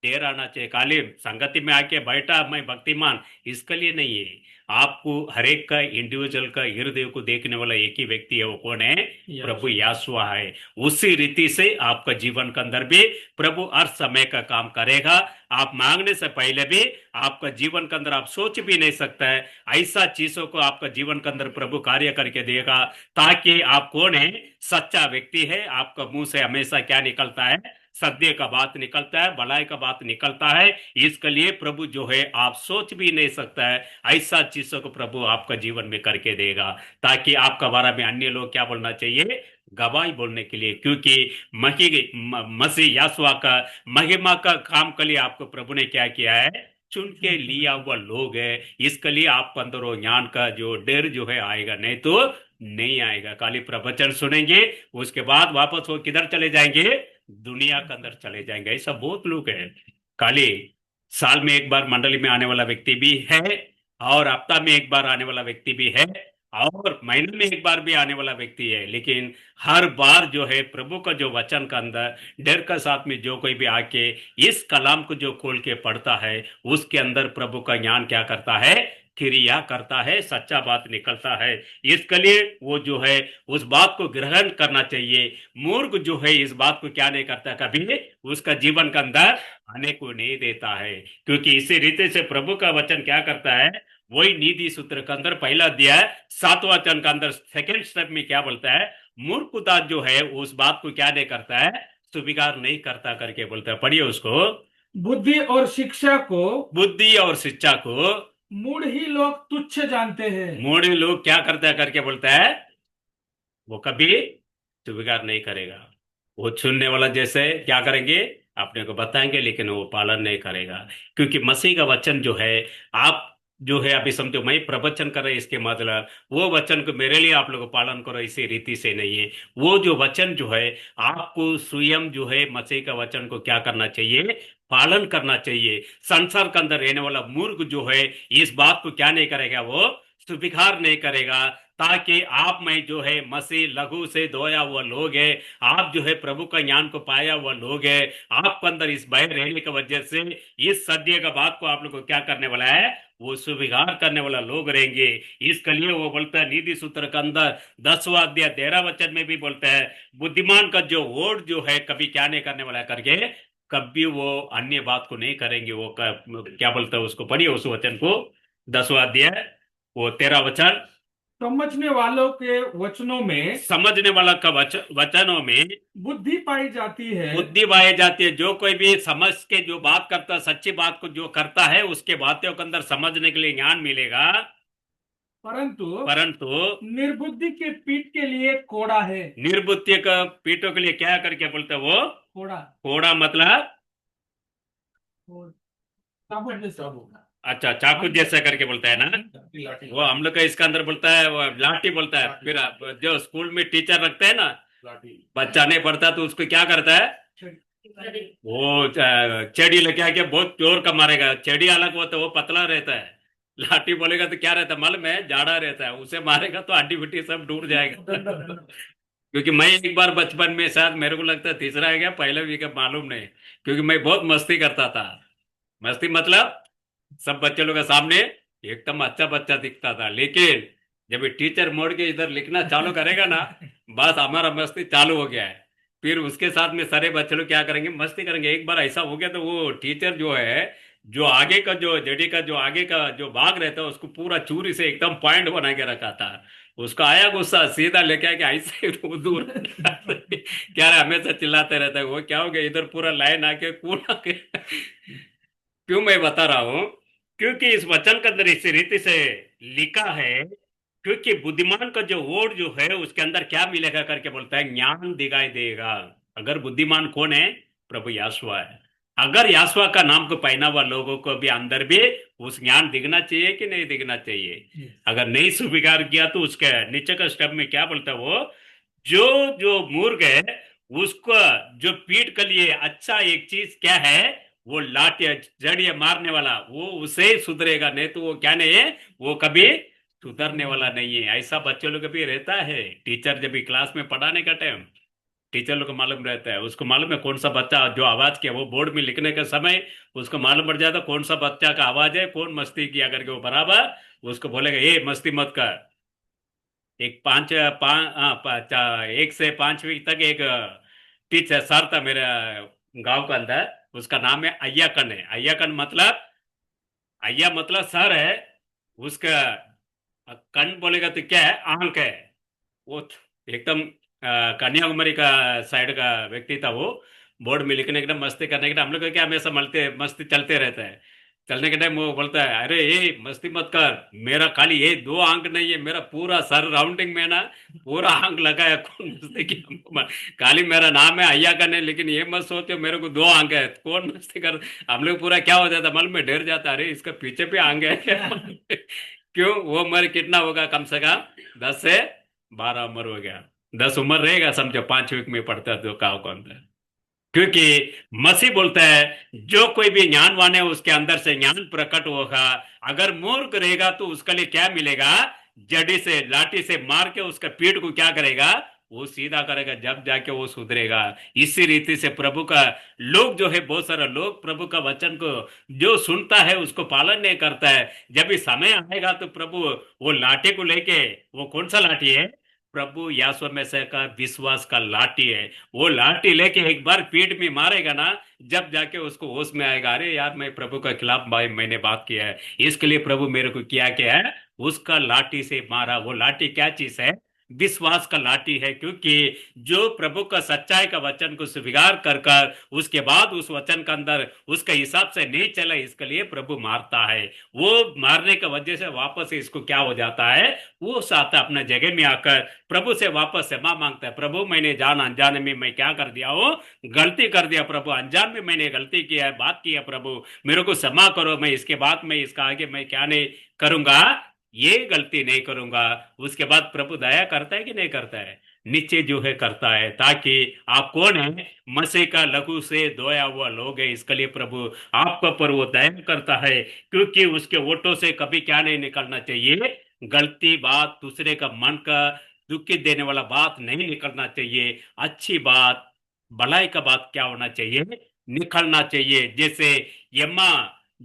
देर आना चाहिए। खाली संगति में आके बैठा मैं भक्तिमान, इसके लिए नहीं है। आपको हरेक का इंडिविजुअल का हृदय को देखने वाला एक ही व्यक्ति है, वो कौन है, प्रभु यीशु है। उसी रीति से आपका जीवन के अंदर भी प्रभु हर समय का काम करेगा। आप मांगने से पहले भी आपका जीवन के अंदर आप सोच भी नहीं सकता है, ऐसा चीजों को आपका जीवन के अंदर प्रभु कार्य करके देगा। ताकि आप कौन है, सच्चा व्यक्ति है। आपका मुंह से हमेशा क्या निकलता है, सत्य का बात निकलता है, भलाई का बात निकलता है। इसके लिए प्रभु जो है आप सोच भी नहीं सकता है, ऐसा चीजों को प्रभु आपका जीवन में करके देगा। ताकि आपका बारे में अन्य लोग क्या बोलना चाहिए, गवाही बोलने के लिए। क्योंकि मसीह यीशु का महिमा का काम के लिए आपको प्रभु ने क्या किया है, चुन के लिया हुआ लोग है। इसके लिए आपको अंदर वो ज्ञान का जो डर जो है आएगा, नहीं तो नहीं आएगा। खाली प्रवचन सुनेंगे, उसके बाद वापस वो किधर चले जाएंगे, दुनिया के अंदर चले जाएंगे। ऐसा बहुत लोग हैं। खाली साल में एक बार मंडली में आने वाला व्यक्ति भी है, और हफ्ता में एक बार आने वाला व्यक्ति भी है, और महीने में एक बार भी आने वाला व्यक्ति है। लेकिन हर बार जो है प्रभु का जो वचन का अंदर डर का साथ में जो कोई भी आके इस कलाम को जो खोल के पढ़ता है, उसके अंदर प्रभु का ज्ञान क्या करता है, क्रिया करता है, सच्चा बात निकलता है। इसके लिए वो जो है उस बात को ग्रहण करना चाहिए। मूर्ख जो है इस बात को क्या नहीं करता, कभी उसका जीवन के अंदर आने को नहीं देता है। क्योंकि इसी रीति से प्रभु का वचन क्या करता है, वही नीति सूत्र के अंदर पहला अध्याय 7वां वचन के अंदर सेकंड स्टेप में क्या बोलता है, मूर्खता जो है उस बात को क्या नहीं करता है, स्वीकार नहीं करता करके बोलता है। पढ़िए उसको, बुद्धि और शिक्षा को, बुद्धि और शिक्षा को मूढ़ ही लोग तुच्छ जानते हैं। मूढ़ लोग क्या करता है करके बोलता है, वो कभी स्वीकार नहीं करेगा। वो सुनने वाला जैसे क्या करेंगे, अपने को बताएंगे, लेकिन वो पालन नहीं करेगा। क्योंकि मसीह का वचन जो है, आप जो है अभी समझो मैं प्रवचन कर रहा है, इसके मतलब वो वचन को मेरे लिए आप लोग पालन करो इसी रीति से नहीं है। वो जो वचन जो है आपको स्वयं जो है मसीह का वचन को क्या करना चाहिए, पालन करना चाहिए। संसार के अंदर रहने वाला मूर्ख जो है इस बात को क्या नहीं करेगा, वो स्वीकार नहीं करेगा। ताकि आप में जो है मसीह लघु से धोया हुआ लोग है, आप जो है प्रभु का ज्ञान को पाया हुआ लोग है, आपके अंदर इस भय रहने की वजह से इस सत्य का बात को आप लोग को क्या करने वाला है, वो स्वीकार करने वाला लोग रहेंगे। इसके लिए वो बोलता है नीति सूत्र के अंदर 10वां अध्याय 13 वचन में भी बोलता है बुद्धिमान का जो वोट जो है कभी क्या नहीं करने वाला है करके, कभी वो अन्य बात को नहीं करेंगे। वो क्या बोलता है उसको पढ़िए उस वचन को, 10वां अध्याय वो 13 वचन। समझने वालों के वचनों में समझने वाला का वचनों में बुद्धि पाई जाती है, बुद्धि पाई जाती है। जो कोई भी समझ के जो बात करता है, सच्ची बात को जो करता है, उसके बातों के अंदर समझने के लिए ज्ञान मिलेगा। परंतु परंतु निर्बुद्धि के पीठ के लिए कोड़ा है। निर्बुद्धि का पीठों के लिए क्या करके बोलते हैं वो कोड़ा कोड़ा मतलब सब अच्छा चाकू जैसा करके बोलता है ना। लाठी वो हम लोग का इसका अंदर बोलता है वो लाठी बोलता है। फिर जो स्कूल में टीचर रखते हैं ना, लाठी बच्चा नहीं पढ़ता तो उसको क्या करता है, वो चेड़ी लेके आके बहुत जोर का मारेगा। चेड़ी अलग होता है, वो पतला रहता है। लाठी बोलेगा तो क्या रहता है मालूम है, जाड़ा रहता है। उसे मारेगा तो हड्डी बिड्डी सब टूट जाएगा। क्योंकि मैं एक बार बचपन में शायद मेरे को लगता है तीसरा है क्या पहले भी का मालूम नहीं, क्योंकि मैं बहुत मस्ती करता था। मस्ती मतलब सब बच्चे लोग के सामने एकदम अच्छा बच्चा दिखता था, लेकिन जब ये टीचर मोड़ के इधर लिखना चालू करेगा ना, बस हमारा मस्ती चालू हो गया है। फिर उसके साथ में सारे बच्चे लोग क्या करेंगे, मस्ती करेंगे। एक बार ऐसा हो गया तो वो टीचर जो है, जो आगे का जो जेडी का जो आगे का जो भाग रहता है, उसको पूरा चूरी से एकदम पॉइंट बना के रखा था। उसका आया गुस्सा, सीधा लेके आके ऐसे ही दूर क्या रहा, हमेशा चिल्लाते रहता है। वो क्या हो गया, इधर पूरा लाइन आके कूद आके क्यों मैं बता रहा हूं, क्योंकि इस वचन के अंदर इस रीति से लिखा है, क्योंकि बुद्धिमान का जो वोट जो है उसके अंदर क्या मिलेगा करके बोलता है, ज्ञान दिखाई देगा। अगर बुद्धिमान कौन है, प्रभु यासुआ है। अगर यासुआ का नाम को पहना हुआ लोगों को भी अंदर भी उस ज्ञान दिखना चाहिए कि नहीं दिखना चाहिए। अगर नहीं स्वीकार किया तो उसके नीचे का स्टेप में क्या बोलता है वो, जो जो मूर्ख है उसको जो पीठ के लिए अच्छा एक चीज क्या है, वो लाठी जड़िए मारने वाला, वो उसे ही सुधरेगा, नहीं तो वो क्या नहीं है, वो कभी सुधरने वाला नहीं है। ऐसा बच्चे लोग भी रहता है। टीचर जब भी क्लास में पढ़ाने का टाइम, टीचर लोग को मालूम रहता है, उसको मालूम है कौन सा बच्चा जो आवाज किया, वो बोर्ड में लिखने के समय उसको मालूम पड़ जाता कौन सा बच्चा का आवाज है, कौन मस्ती किया करके। वो बराबर उसको बोलेगा ये मस्ती मत कर। एक एक से 5वीं तक एक टीचर सर था मेरे गांव के अंदर, उसका नाम है अय्याकन है। अय्याकन मतलब, अय्या मतलब सर है, उसका कण बोलेगा तो क्या है, आंख है। वो एकदम कन्याकुमारी का साइड का व्यक्ति था वो। बोर्ड में लिखने के टाइम मस्ती करने के टाइम हम लोग को क्या हमेशा मलते मस्ती चलते रहता है। चलने के टाइम वो बोलता है अरे ये मस्ती मत कर, मेरा खाली ये 2 आंख नहीं है, मेरा पूरा सर राउंडिंग में ना पूरा आंख लगा है। कौन मस्ती किया, खाली मेरा नाम है अय्या का नहीं, लेकिन ये मत सोचो मेरे को 2 आंख है, कौन मस्ती कर। हम लोग पूरा क्या हो जाता मालूम में, डर जाता, अरे इसका पीछे पे आंख है। क्यों, वो उम्र कितना होगा, कम से कम 10 से 12 उम्र हो गया। 10 उम्र रहेगा समझो, 5वीं में पढ़ता है तो गाँव के अंदर। क्योंकि मसीह बोलता है जो कोई भी ज्ञानवान है उसके अंदर से ज्ञान प्रकट होगा। अगर मूर्ख रहेगा तो उसके लिए क्या मिलेगा, जड़ी से लाठी से मार के उसका पीठ को क्या करेगा, वो सीधा करेगा, जब जाके वो सुधरेगा। इसी रीति से प्रभु का लोग जो है, बहुत सारा लोग प्रभु का वचन को जो सुनता है उसको पालन नहीं करता है। जब भी समय आएगा तो प्रभु वो लाठी को लेके, वो कौन सा लाठी है, प्रभु यासुआ मसीह का विश्वास का लाठी है। वो लाठी लेके एक बार पीठ में मारेगा ना, जब जाके उसको होश में आएगा, अरे यार मैं प्रभु के खिलाफ भाई मैंने बात किया है, इसके लिए प्रभु मेरे को क्या है, उसका लाठी से मारा। वो लाठी क्या चीज है, विश्वास का लाठी है। क्योंकि जो प्रभु का सच्चाई का वचन को स्वीकार कर कर उसके बाद उस वचन के अंदर उसके हिसाब से नहीं चला, इसके लिए प्रभु मारता है। वो मारने की वजह से वापस इसको क्या हो जाता है, वो साथ अपने जगह में आकर प्रभु से वापस क्षमा मांगता है। प्रभु मैंने जान अनजाने में मैं क्या कर दिया हूँ, गलती कर दिया प्रभु, अनजान में मैंने गलती किया है, बात किया प्रभु, मेरे को क्षमा करो, मैं इसके बाद मैं इसका आगे मैं क्या नहीं करूंगा, ये गलती नहीं करूंगा। उसके बाद प्रभु दया करता है कि नहीं करता है, नीचे जो है करता है। ताकि आप कौन है, मसीह का लहू से धोया हुआ लोग है, इसके लिए प्रभु आपका पर वो दया करता है। क्योंकि उसके वोटों से कभी क्या नहीं निकलना चाहिए, गलती बात, दूसरे का मन का दुखी देने वाला बात नहीं निकलना चाहिए। अच्छी बात, भलाई का बात क्या होना चाहिए, निकलना चाहिए। जैसे यम्मा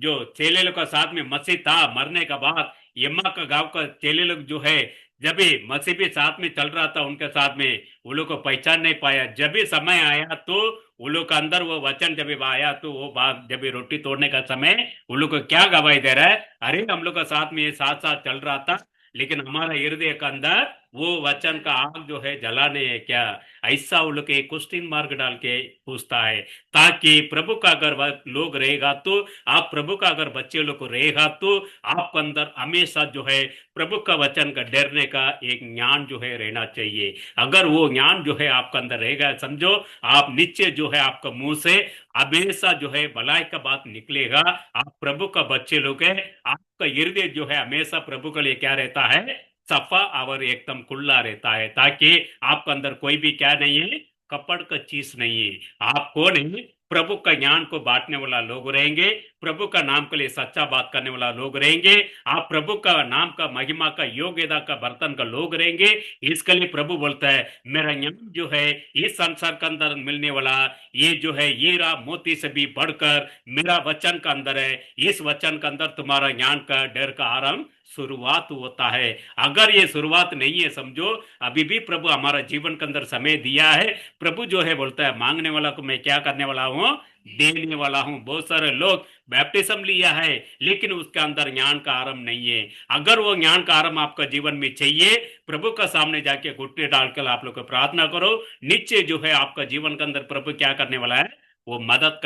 जो चेले लोग का साथ में मसीह था मरने का बाद यम्मा का गांव का चेले लोग जो है जब भी मसीह भी साथ में चल रहा था उनके साथ में वो लोग को पहचान नहीं पाया। जब भी समय आया तो वो लोग का अंदर वो वचन जब भी आया तो वो बात जब भी रोटी तोड़ने का समय वो लोग को क्या गवाही दे रहा है, अरे हम लोग का साथ में ये साथ साथ चल रहा था लेकिन हमारा हृदय के अंदर वो वचन का आग जो है जलाने है क्या। ऐसा वो लोग के क्वेश्चन मार्क डाल के पूछता है ताकि प्रभु का अगर लोग रहेगा तो आप प्रभु का अगर बच्चे लोग को रहेगा तो आपके अंदर हमेशा जो है प्रभु का वचन का डरने का एक ज्ञान जो है रहना चाहिए। अगर वो ज्ञान जो है आपके अंदर रहेगा समझो आप नीचे जो है आपका मुंह से हमेशा जो है भलाई का बात निकलेगा। आप प्रभु का बच्चे लोग है, आपका हृदय जो है हमेशा प्रभु के लिए क्या रहता है, सफा और एकदम खुला रहता है ताकि आपके अंदर कोई भी क्या नहीं है, कपड़ का चीज नहीं है। आप कौन है, प्रभु का ज्ञान को बांटने वाला लोग रहेंगे, प्रभु का नाम के लिए सच्चा बात करने वाला लोग रहेंगे, आप प्रभु का नाम का महिमा का योग्यता का बर्तन का लोग रहेंगे। इसके लिए प्रभु बोलता है मेरा ज्ञान जो है इस संसार के अंदर मिलने वाला ये जो है हीरा मोती से भी बढ़कर मेरा वचन का अंदर है। इस वचन के अंदर तुम्हारा ज्ञान का डर का आरंभ शुरुआत होता है। अगर ये शुरुआत नहीं है समझो अभी भी प्रभु हमारा जीवन के अंदर समय दिया है। प्रभु जो है बोलता है मांगने वाला को मैं क्या करने वाला हूँ, देने वाला हूँ। बहुत सारे लोग बैप्टिज्म लिया है लेकिन उसके अंदर ज्ञान का आरंभ नहीं है। अगर वो ज्ञान का आरंभ आपका जीवन में चाहिए प्रभु का सामने जाके घुटने डालकर आप लोग को प्रार्थना करो। नीचे जो है आपका जीवन के अंदर प्रभु क्या करने वाला है, वो मदद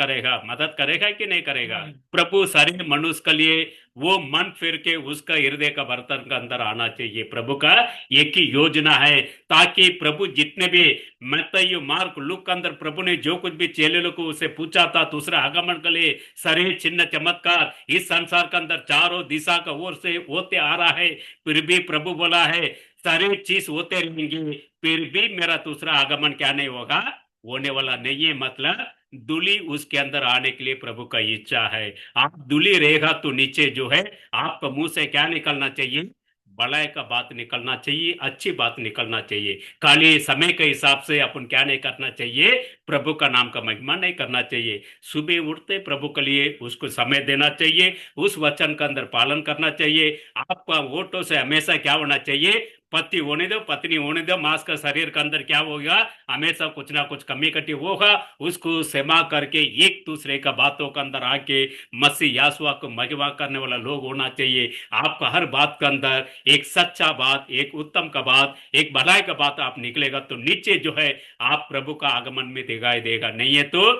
करेगा कि नहीं करेगा। प्रभु सारे मनुष्य के लिए वो मन फिर के उसका हृदय का बर्तन का अंदर आना चाहिए। प्रभु का एक ही योजना है ताकि प्रभु जितने भी मत्ती मार्क लूक के अंदर प्रभु ने जो कुछ भी चेले लोग को उसे पूछा था दूसरा आगमन के लिए सारे चिन्ह चमत्कार इस संसार के अंदर चारों दिशा का ओर से होते आ रहा है, फिर भी प्रभु बोला है सारे चीज होते रहेंगे फिर भी मेरा दूसरा आगमन क्या नहीं होगा, होने वाला नहीं है। मतलब दूली उसके अंदर आने के लिए प्रभु का इच्छा है। आप दूली रहेगा तो नीचे जो है आपका मुंह से क्या निकलना चाहिए, भलाई का बात निकलना चाहिए, अच्छी बात निकलना चाहिए। खाली समय के हिसाब से अपन क्या नहीं करना चाहिए, प्रभु का नाम का महिमा नहीं करना चाहिए। सुबह उठते प्रभु के लिए उसको समय देना चाहिए, उस वचन का अंदर पालन करना चाहिए। आपका वोटों से हमेशा क्या होना चाहिए, पति होने दो पत्नी होने दो, मांस का शरीर के अंदर क्या होगा, हमेशा कुछ ना कुछ कमी कटी होगा। उसको सेवा करके एक दूसरे का बातों के अंदर आके मसीह यासुआ को महिमा करने वाला लोग होना चाहिए। आपका हर बात के अंदर एक सच्चा बात, एक उत्तम का बात, एक भलाई का बात आप निकलेगा तो नीचे जो है आप प्रभु का आगमन में दिखाई देगा। नहीं है तो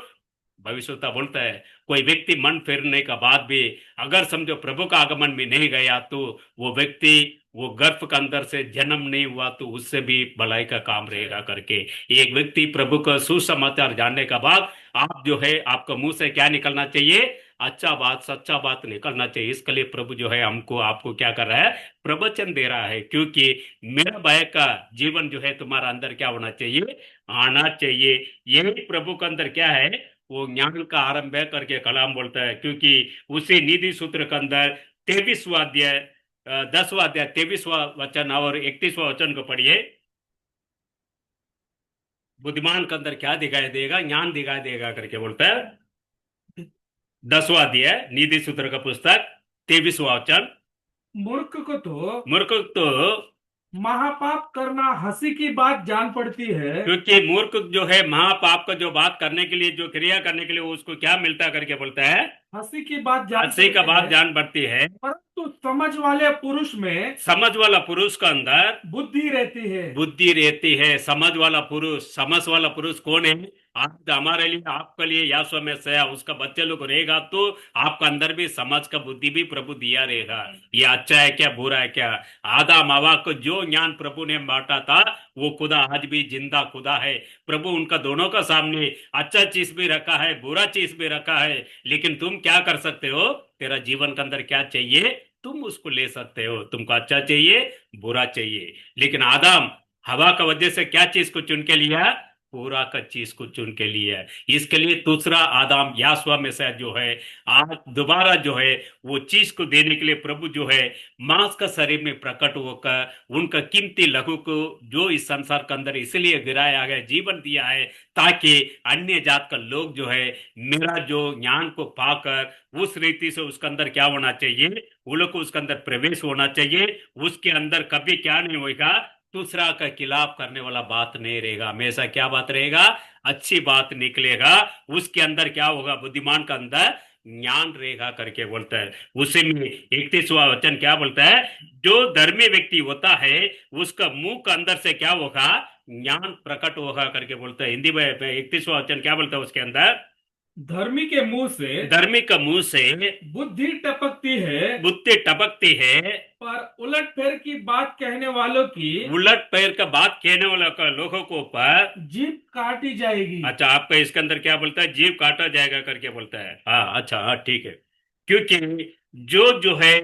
भविष्यता बोलता है कोई व्यक्ति मन फेरने का बाद भी अगर समझो प्रभु का आगमन में नहीं गया तो वो व्यक्ति वो गर्भ के अंदर से जन्म नहीं हुआ तो उससे भी भलाई का काम रहेगा करके। एक व्यक्ति प्रभु का सुसमाचार जानने का बाद आप जो है आपका मुंह से क्या निकलना चाहिए, अच्छा बात सच्चा बात निकलना चाहिए। इसके लिए प्रभु जो है हमको आपको क्या कर रहा है, प्रवचन दे रहा है क्योंकि मेरा भय का जीवन जो है तुम्हारा अंदर क्या होना चाहिए, आना चाहिए। यही प्रभु के अंदर क्या है, वो ज्ञान का आरंभ है करके कलाम बोलता है। क्योंकि उसी निधि सूत्र के अंदर 23वां अध्याय 10वां अध्याय 23वां वचन और 31वां वचन को पढ़िए। बुद्धिमान के अंदर क्या दिखाई देगा, ज्ञान दिखाई देगा करके बोलता है। 10वां अध्याय निधि सूत्र का पुस्तक 23वां वचन, मूर्ख तो महापाप करना हंसी की बात जान पड़ती है, क्योंकि मूर्ख जो है महापाप का जो बात करने के लिए जो क्रिया करने के लिए उसको क्या मिलता करके बोलता है, हंसी की बात जान हंसी का पड़ती बात है। जान पड़ती है, परंतु समझ वाले पुरुष में समझ वाला पुरुष का अंदर बुद्धि रहती है। बुद्धि रहती है। समझ वाला पुरुष कौन है, आज हमारे लिए आपके लिए यासुआ में से उसका बच्चे लोग रहेगा तो आपका अंदर भी समझ का बुद्धि भी प्रभु दिया रहेगा। ये अच्छा है क्या बुरा है क्या। आदम हवा को जो ज्ञान प्रभु ने बांटा था वो खुदा आज भी जिंदा खुदा है। प्रभु उनका दोनों का सामने अच्छा चीज भी रखा है बुरा चीज भी रखा है, लेकिन तुम क्या कर सकते हो, तेरा जीवन के अंदर क्या चाहिए तुम उसको ले सकते हो। तुमको अच्छा चाहिए बुरा चाहिए, लेकिन आदम हवा का वजह से क्या चीज को चुन के लिया, पूरा का चीज को चुन के लिए है। इसके लिए दूसरा आदम यासवा में से जो है आज दोबारा जो है वो चीज को देने के लिए प्रभु जो है मांस का शरीर में प्रकट होकर उनका कीमती लहू को जो इस संसार के अंदर इसलिए गिराया गया, जीवन दिया है, ताकि अन्य जात का लोग जो है मेरा जो ज्ञान को पाकर उस रीति से उसके अंदर क्या होना चाहिए, वो लोग को उसके अंदर प्रवेश होना चाहिए। उसके अंदर कभी क्या नहीं होगा, दूसरा का खिलाफ करने वाला बात नहीं रहेगा, हमेशा क्या बात रहेगा, अच्छी बात निकलेगा। उसके अंदर क्या होगा, बुद्धिमान का अंदर ज्ञान रहेगा करके बोलता है। उसी में 31वां वचन क्या बोलता है, जो धर्मी व्यक्ति होता है उसका मुंह के अंदर से क्या होगा, ज्ञान प्रकट होगा करके बोलता है। हिंदी में 31वां वचन क्या बोलता है उसके अंदर, धर्मी के मुंह से धर्मी का मुंह से बुद्धि टपकती है, बुद्धि टपकती है, पर उलट फेर की बात कहने वालों की उलट पैर का बात कहने वाला का लोगों को ऊपर जीभ काटी जाएगी। अच्छा, आपका इसके अंदर क्या बोलता है, जीव काटा जाएगा करके बोलता है। हाँ अच्छा, हाँ ठीक है। क्योंकि जो है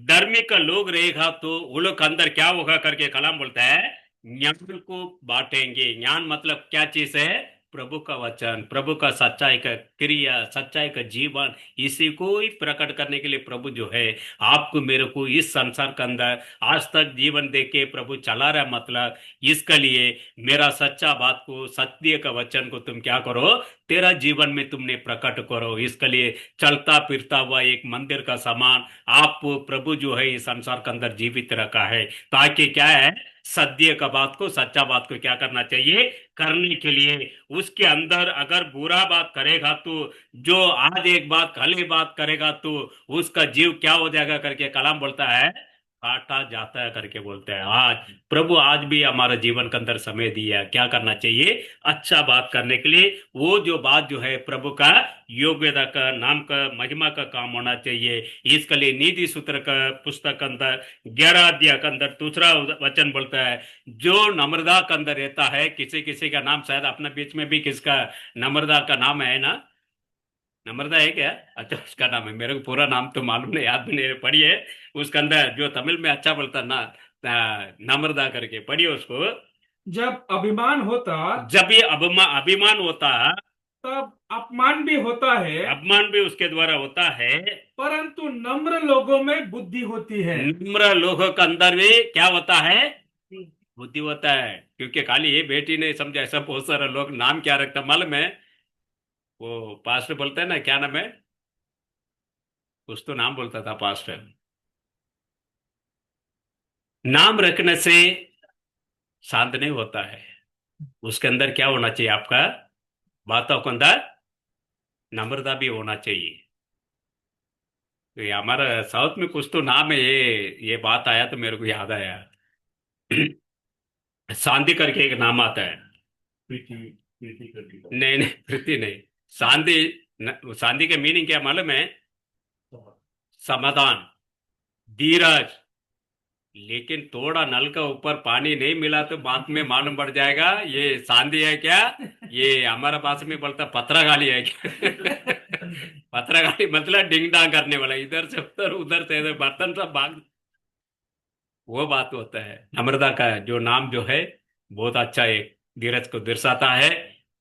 धर्मी का लोग रहेगा तो वो लोग के अंदर क्या होगा करके कलाम बोलता है, ज्ञान को बांटेंगे। ज्ञान मतलब क्या चीज है, प्रभु का वचन, प्रभु का सच्चाई का क्रिया, सच्चाई का जीवन, इसी को ही प्रकट करने के लिए प्रभु जो है आपको मेरे को इस संसार के अंदर आज तक जीवन दे के प्रभु चला रहा है। मतलब इसके लिए मेरा सच्चा बात को, सत्य का वचन को तुम क्या करो, तेरा जीवन में तुमने प्रकट करो। इसके लिए चलता फिरता हुआ एक मंदिर का समान आप प्रभु जो है इस संसार के अंदर जीवित रखा है, ताकि क्या है, सत्य का बात को, सच्चा बात को क्या करना चाहिए, करने के लिए। उसके अंदर अगर बुरा बात करेगा तो, जो आज एक बात कल एक बात करेगा तो उसका जीव क्या हो जाएगा करके कलाम बोलता है, काटा जाता है करके बोलते हैं। आज प्रभु आज भी हमारा जीवन के अंदर समय दिया, क्या करना चाहिए, अच्छा बात करने के लिए। वो जो बात जो है प्रभु का योग्यता का, नाम का, महिमा का काम होना चाहिए। इसके लिए नीति सूत्र का पुस्तक के अंदर 11 अध्याय के अंदर दूसरा वचन बोलता है, जो नम्रता के अंदर रहता है, किसी किसी का नाम शायद अपने बीच में भी किसका नम्रता का नाम है ना, नम्रता है क्या, अच्छा उसका नाम है, मेरे को पूरा नाम तो मालूम नहीं, याद भी नहीं, पढ़िए उसके अंदर जो तमिल में अच्छा बोलता ना, नम्रता करके पढ़िए उसको। जब अभिमान होता जब ये अभिमान होता, तब अपमान भी होता है, अपमान भी उसके द्वारा होता है, परंतु नम्र लोगों में बुद्धि होती है। नम्र लोगों के अंदर भी क्या होता है, बुद्धि होता है। क्योंकि खाली ये बेटी नहीं समझा, ऐसा बहुत सारे लोग नाम क्या रखता मालूम है, वो पास्टर बोलते हैं ना, क्या नाम है, कुछ तो नाम बोलता था पास्टर। नाम रखने से शांत नहीं होता है, उसके अंदर क्या होना चाहिए, आपका बातों के अंदर नम्रता भी होना चाहिए। तो ये हमारा साउथ में कुछ तो नाम है, ये बात आया तो मेरे को याद आया। शांति करके एक नाम आता है। प्रीति प्रीति करके नहीं नहीं, प्रीति नहीं, शांति। शांति का मीनिंग क्या मालूम है, समाधान, धीरज। लेकिन थोड़ा नल का ऊपर पानी नहीं मिला तो बाद में मालूम पड़ जाएगा ये शांति है क्या, ये हमारा भाषा में बोलता पत्रगाली है क्या। पत्रगाली मतलब डिंग डांग करने वाला, इधर से उधर से इधर, बर्तन सब भाग, वो बात होता है। नम्रता का जो नाम जो है बहुत अच्छा एक धीरज को दर्शाता है।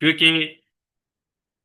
क्योंकि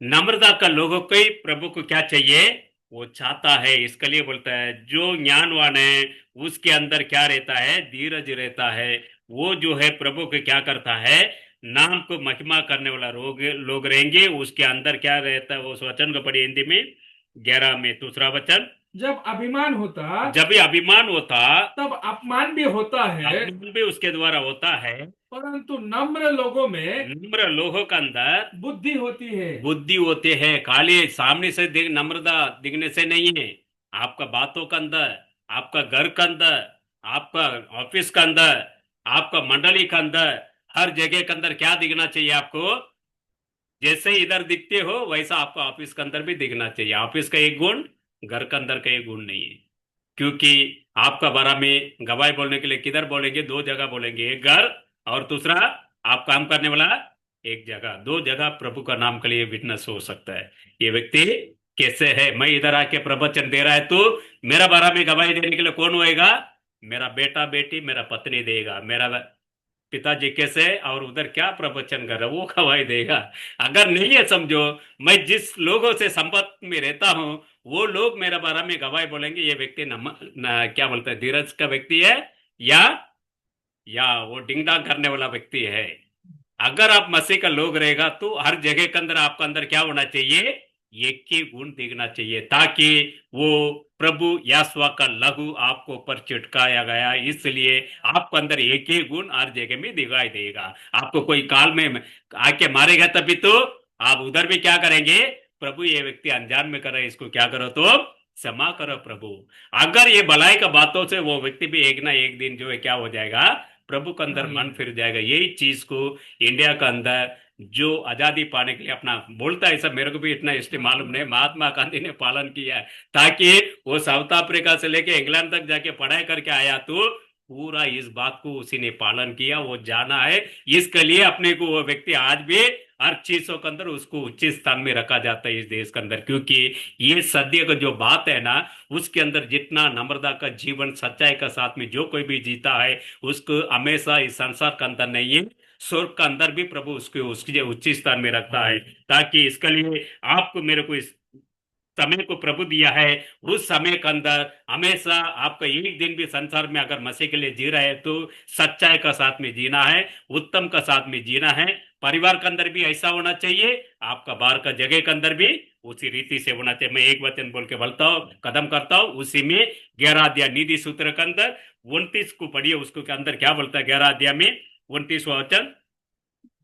नम्रता का लोगों को ही प्रभु को क्या चाहिए, वो चाहता है। इसके लिए बोलता है जो ज्ञानवान है उसके अंदर क्या रहता है, धीरज रहता है। वो जो है प्रभु को क्या करता है, नाम को महिमा करने वाला लोग रहेंगे। उसके अंदर क्या रहता है, उस वचन को पढ़िए हिंदी में 11 में दूसरा वचन, जब अभिमान होता जब भी अभिमान होता तब अपमान भी होता है, अपमान भी उसके द्वारा होता है, परंतु नम्र लोगों में नम्र लोगों के अंदर बुद्धि होती है। बुद्धि होते हैं। खाली सामने से नम्रता दिखने से नहीं है, आपका बातों के अंदर, आपका घर के अंदर, आपका ऑफिस के अंदर, आपका मंडली के अंदर, हर जगह के अंदर क्या दिखना चाहिए आपको, जैसे इधर दिखते हो वैसा आपका ऑफिस के अंदर भी दिखना चाहिए। ऑफिस का एक गुण, घर के अंदर का एक गुण नहीं है। क्योंकि आपका बारे में गवाही बोलने के लिए किधर बोलेंगे, दो जगह बोलेंगे, एक घर और दूसरा आप काम करने वाला एक जगह। दो जगह प्रभु का नाम के लिए विटनेस हो सकता है। ये व्यक्ति कैसे है, मैं इधर आके प्रवचन दे रहा है तो मेरा बारे में गवाही देने के लिए कौन होएगा, मेरा बेटा बेटी, मेरा पत्नी देगा, मेरा पिताजी कैसे और उधर क्या प्रवचन कर रहा है वो गवाही देगा। अगर नहीं है समझो, मैं जिस लोगों से संपर्क में रहता हूँ वो लोग मेरे बारे में गवाही बोलेंगे ये व्यक्ति क्या बोलते हैं धीरज का व्यक्ति है या वो डिंग डांग करने वाला व्यक्ति है। अगर आप मसीह का लोग रहेगा तो हर जगह के अंदर आपका अंदर क्या होना चाहिए, एक ही गुण दिखना चाहिए, ताकि वो प्रभु यासवा का लहू आपको ऊपर चिटकाया गया, इसलिए आपको अंदर एक ही गुण हर जगह में दिखाई देगा। आपको कोई काल में आके मारेगा तभी तो आप उधर भी क्या करेंगे, प्रभु ये व्यक्ति अनजान में कर रहा है इसको क्या करो तो क्षमा करो प्रभु। अगर ये भलाई का बातों से वो व्यक्ति भी एक ना एक दिन जो है क्या हो जाएगा, प्रभु के अंदर मन फिर जाएगा। यही चीज को इंडिया का अंदर जो आजादी पाने के लिए अपना बोलता है, सब मेरे को भी इतना हिस्ट्री मालूम नहीं, महात्मा गांधी ने पालन किया है, ताकि वो साउथ अफ्रीका से लेके इंग्लैंड तक जाके पढ़ाई करके आया तो पूरा इस बात को उसी ने पालन किया, वो जाना है। इसके लिए अपने को वो व्यक्ति आज भी हर चीजों के अंदर उसको उचित स्थान में रखा जाता है इस देश के अंदर, क्योंकि ये सत्य का जो बात है ना, उसके अंदर जितना नम्रता का जीवन सच्चाई का साथ में जो कोई भी जीता है उसको हमेशा इस संसार के अंदर नहीं है स्वर्ग का अंदर भी प्रभु उसके उसके उच्च स्थान में रखता है। ताकि इसके लिए आपको मेरे को इस समय को प्रभु दिया है, उस समय के अंदर हमेशा आपका एक दिन भी संसार में अगर मसीह के लिए जी रहे हैं तो सच्चाई का साथ में जीना है, उत्तम का साथ में जीना है। परिवार के अंदर भी ऐसा होना चाहिए, आपका बाहर का जगह के अंदर भी उसी रीति से होना चाहिए। मैं एक वचन बोल के बोलता हूँ, कदम करता हूँ उसी में 11 अध्याय नीति सूत्र के अंदर 29 को पढ़िए, उसको के अंदर क्या बोलता है 11 अध्याय में 29वां वचन,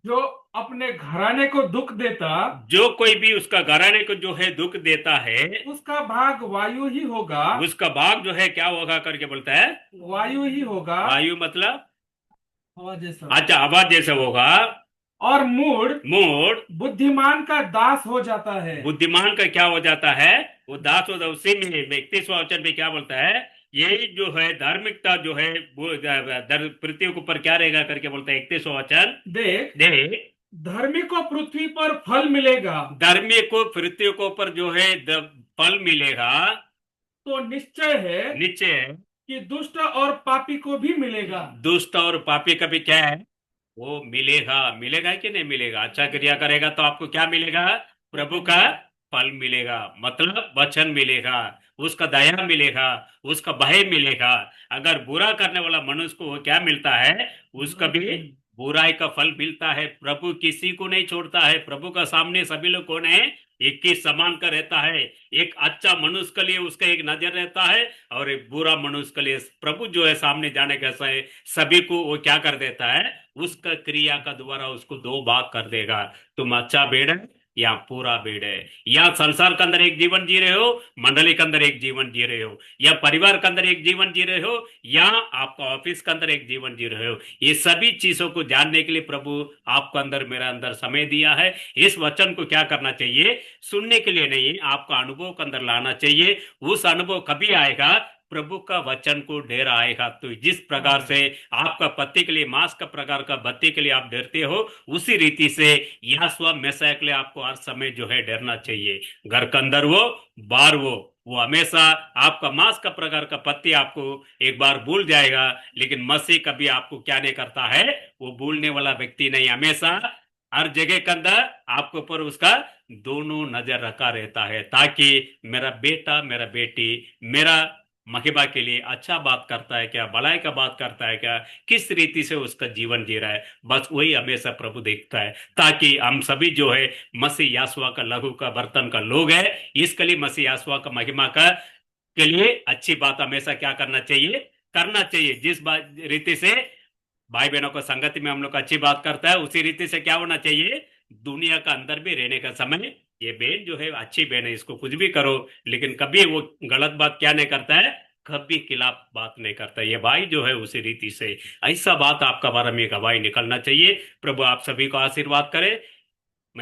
जो अपने घराने को दुख देता, जो कोई भी उसका घराने को जो है दुख देता है उसका भाग वायु ही होगा, उसका भाग जो है क्या होगा करके बोलता है, वायु ही होगा, वायु मतलब हवा जैसा, अच्छा आवाज जैसे होगा, और मूड मूड बुद्धिमान का दास हो जाता है। बुद्धिमान का क्या हो जाता है, वो दास होता है। उसी में 31वां वचन में क्या बोलता है, यही जो है धार्मिकता जो है वो पृथ्वी के ऊपर क्या रहेगा करके बोलता है 31वां वचन, देख धर्मी को पृथ्वी पर फल मिलेगा, धर्मी को पृथ्वी के ऊपर जो है फल मिलेगा, तो निश्चय है कि दुष्ट और पापी को भी मिलेगा। दुष्ट और पापी का भी क्या है, वो मिलेगा। मिलेगा कि नहीं मिलेगा, अच्छा क्रिया करेगा तो आपको क्या मिलेगा, प्रभु का फल मिलेगा, मतलब वचन मिलेगा, उसका दया मिलेगा, उसका भय मिलेगा। अगर बुरा करने वाला मनुष्य को वो क्या मिलता है, उसका भी बुराई का फल मिलता है। प्रभु किसी को नहीं छोड़ता है, प्रभु का सामने सभी लोग कौन है, एक ही समान का रहता है। एक अच्छा मनुष्य के लिए उसका एक नजर रहता है और एक बुरा मनुष्य के लिए प्रभु जो है सामने जाने का सभी को वो क्या कर देता है, उसका क्रिया का द्वारा उसको दो भाग कर देगा। तुम अच्छा भेड़ है या पूरा भेड़ है, या संसार के अंदर एक जीवन जी रहे हो, मंडली के अंदर एक जीवन जी रहे हो, या परिवार के अंदर एक जीवन जी रहे हो, या आपका ऑफिस के अंदर एक जीवन जी रहे हो, ये सभी चीजों को जानने के लिए प्रभु आपको अंदर मेरा अंदर समय दिया है। इस वचन को क्या करना चाहिए, सुनने के लिए नहीं, आपका अनुभव के अंदर लाना चाहिए। उस अनुभव कभी आएगा, प्रभु का वचन को डेरा आएगा। तो जिस प्रकार से आपका पति के लिए मांस का प्रकार का बत्ती के लिए आप डरते हो, उसी रीति से यहोवा मैसिया के लिए आपको हर समय जो है डरना चाहिए। घर के अंदर वो बाहर वो हमेशा आपका मांस का प्रकार का पत्ती आपको एक बार भूल जाएगा, लेकिन मसीह कभी आपको क्या नहीं करता है, वो भूलने वाला व्यक्ति नहीं, हमेशा हर जगह के अंदर आपके ऊपर उसका दोनों नजर रखा रहता है, ताकि मेरा बेटा मेरा बेटी मेरा महिमा के लिए अच्छा बात करता है क्या, भलाई का बात करता है क्या, किस रीति से उसका जीवन जी रहा है, बस वही हमेशा प्रभु देखता है। ताकि हम सभी जो है मसीह यासुआ का लहू का बर्तन का लोग है, इसके लिए मसीह यासुआ का महिमा का के लिए अच्छी बात हमेशा क्या करना चाहिए। जिस बात रीति से भाई बहनों को संगति में हम लोग अच्छी बात करता है, उसी रीति से क्या होना चाहिए, दुनिया का अंदर भी रहने का समय। ये बहन जो है अच्छी बहन है, इसको कुछ भी करो, लेकिन कभी वो गलत बात क्या नहीं करता है, कभी खिलाफ बात नहीं करता। ये भाई जो है उसी रीति से ऐसा बात आपका बारे में गवाही निकलना चाहिए। प्रभु आप सभी को आशीर्वाद करे।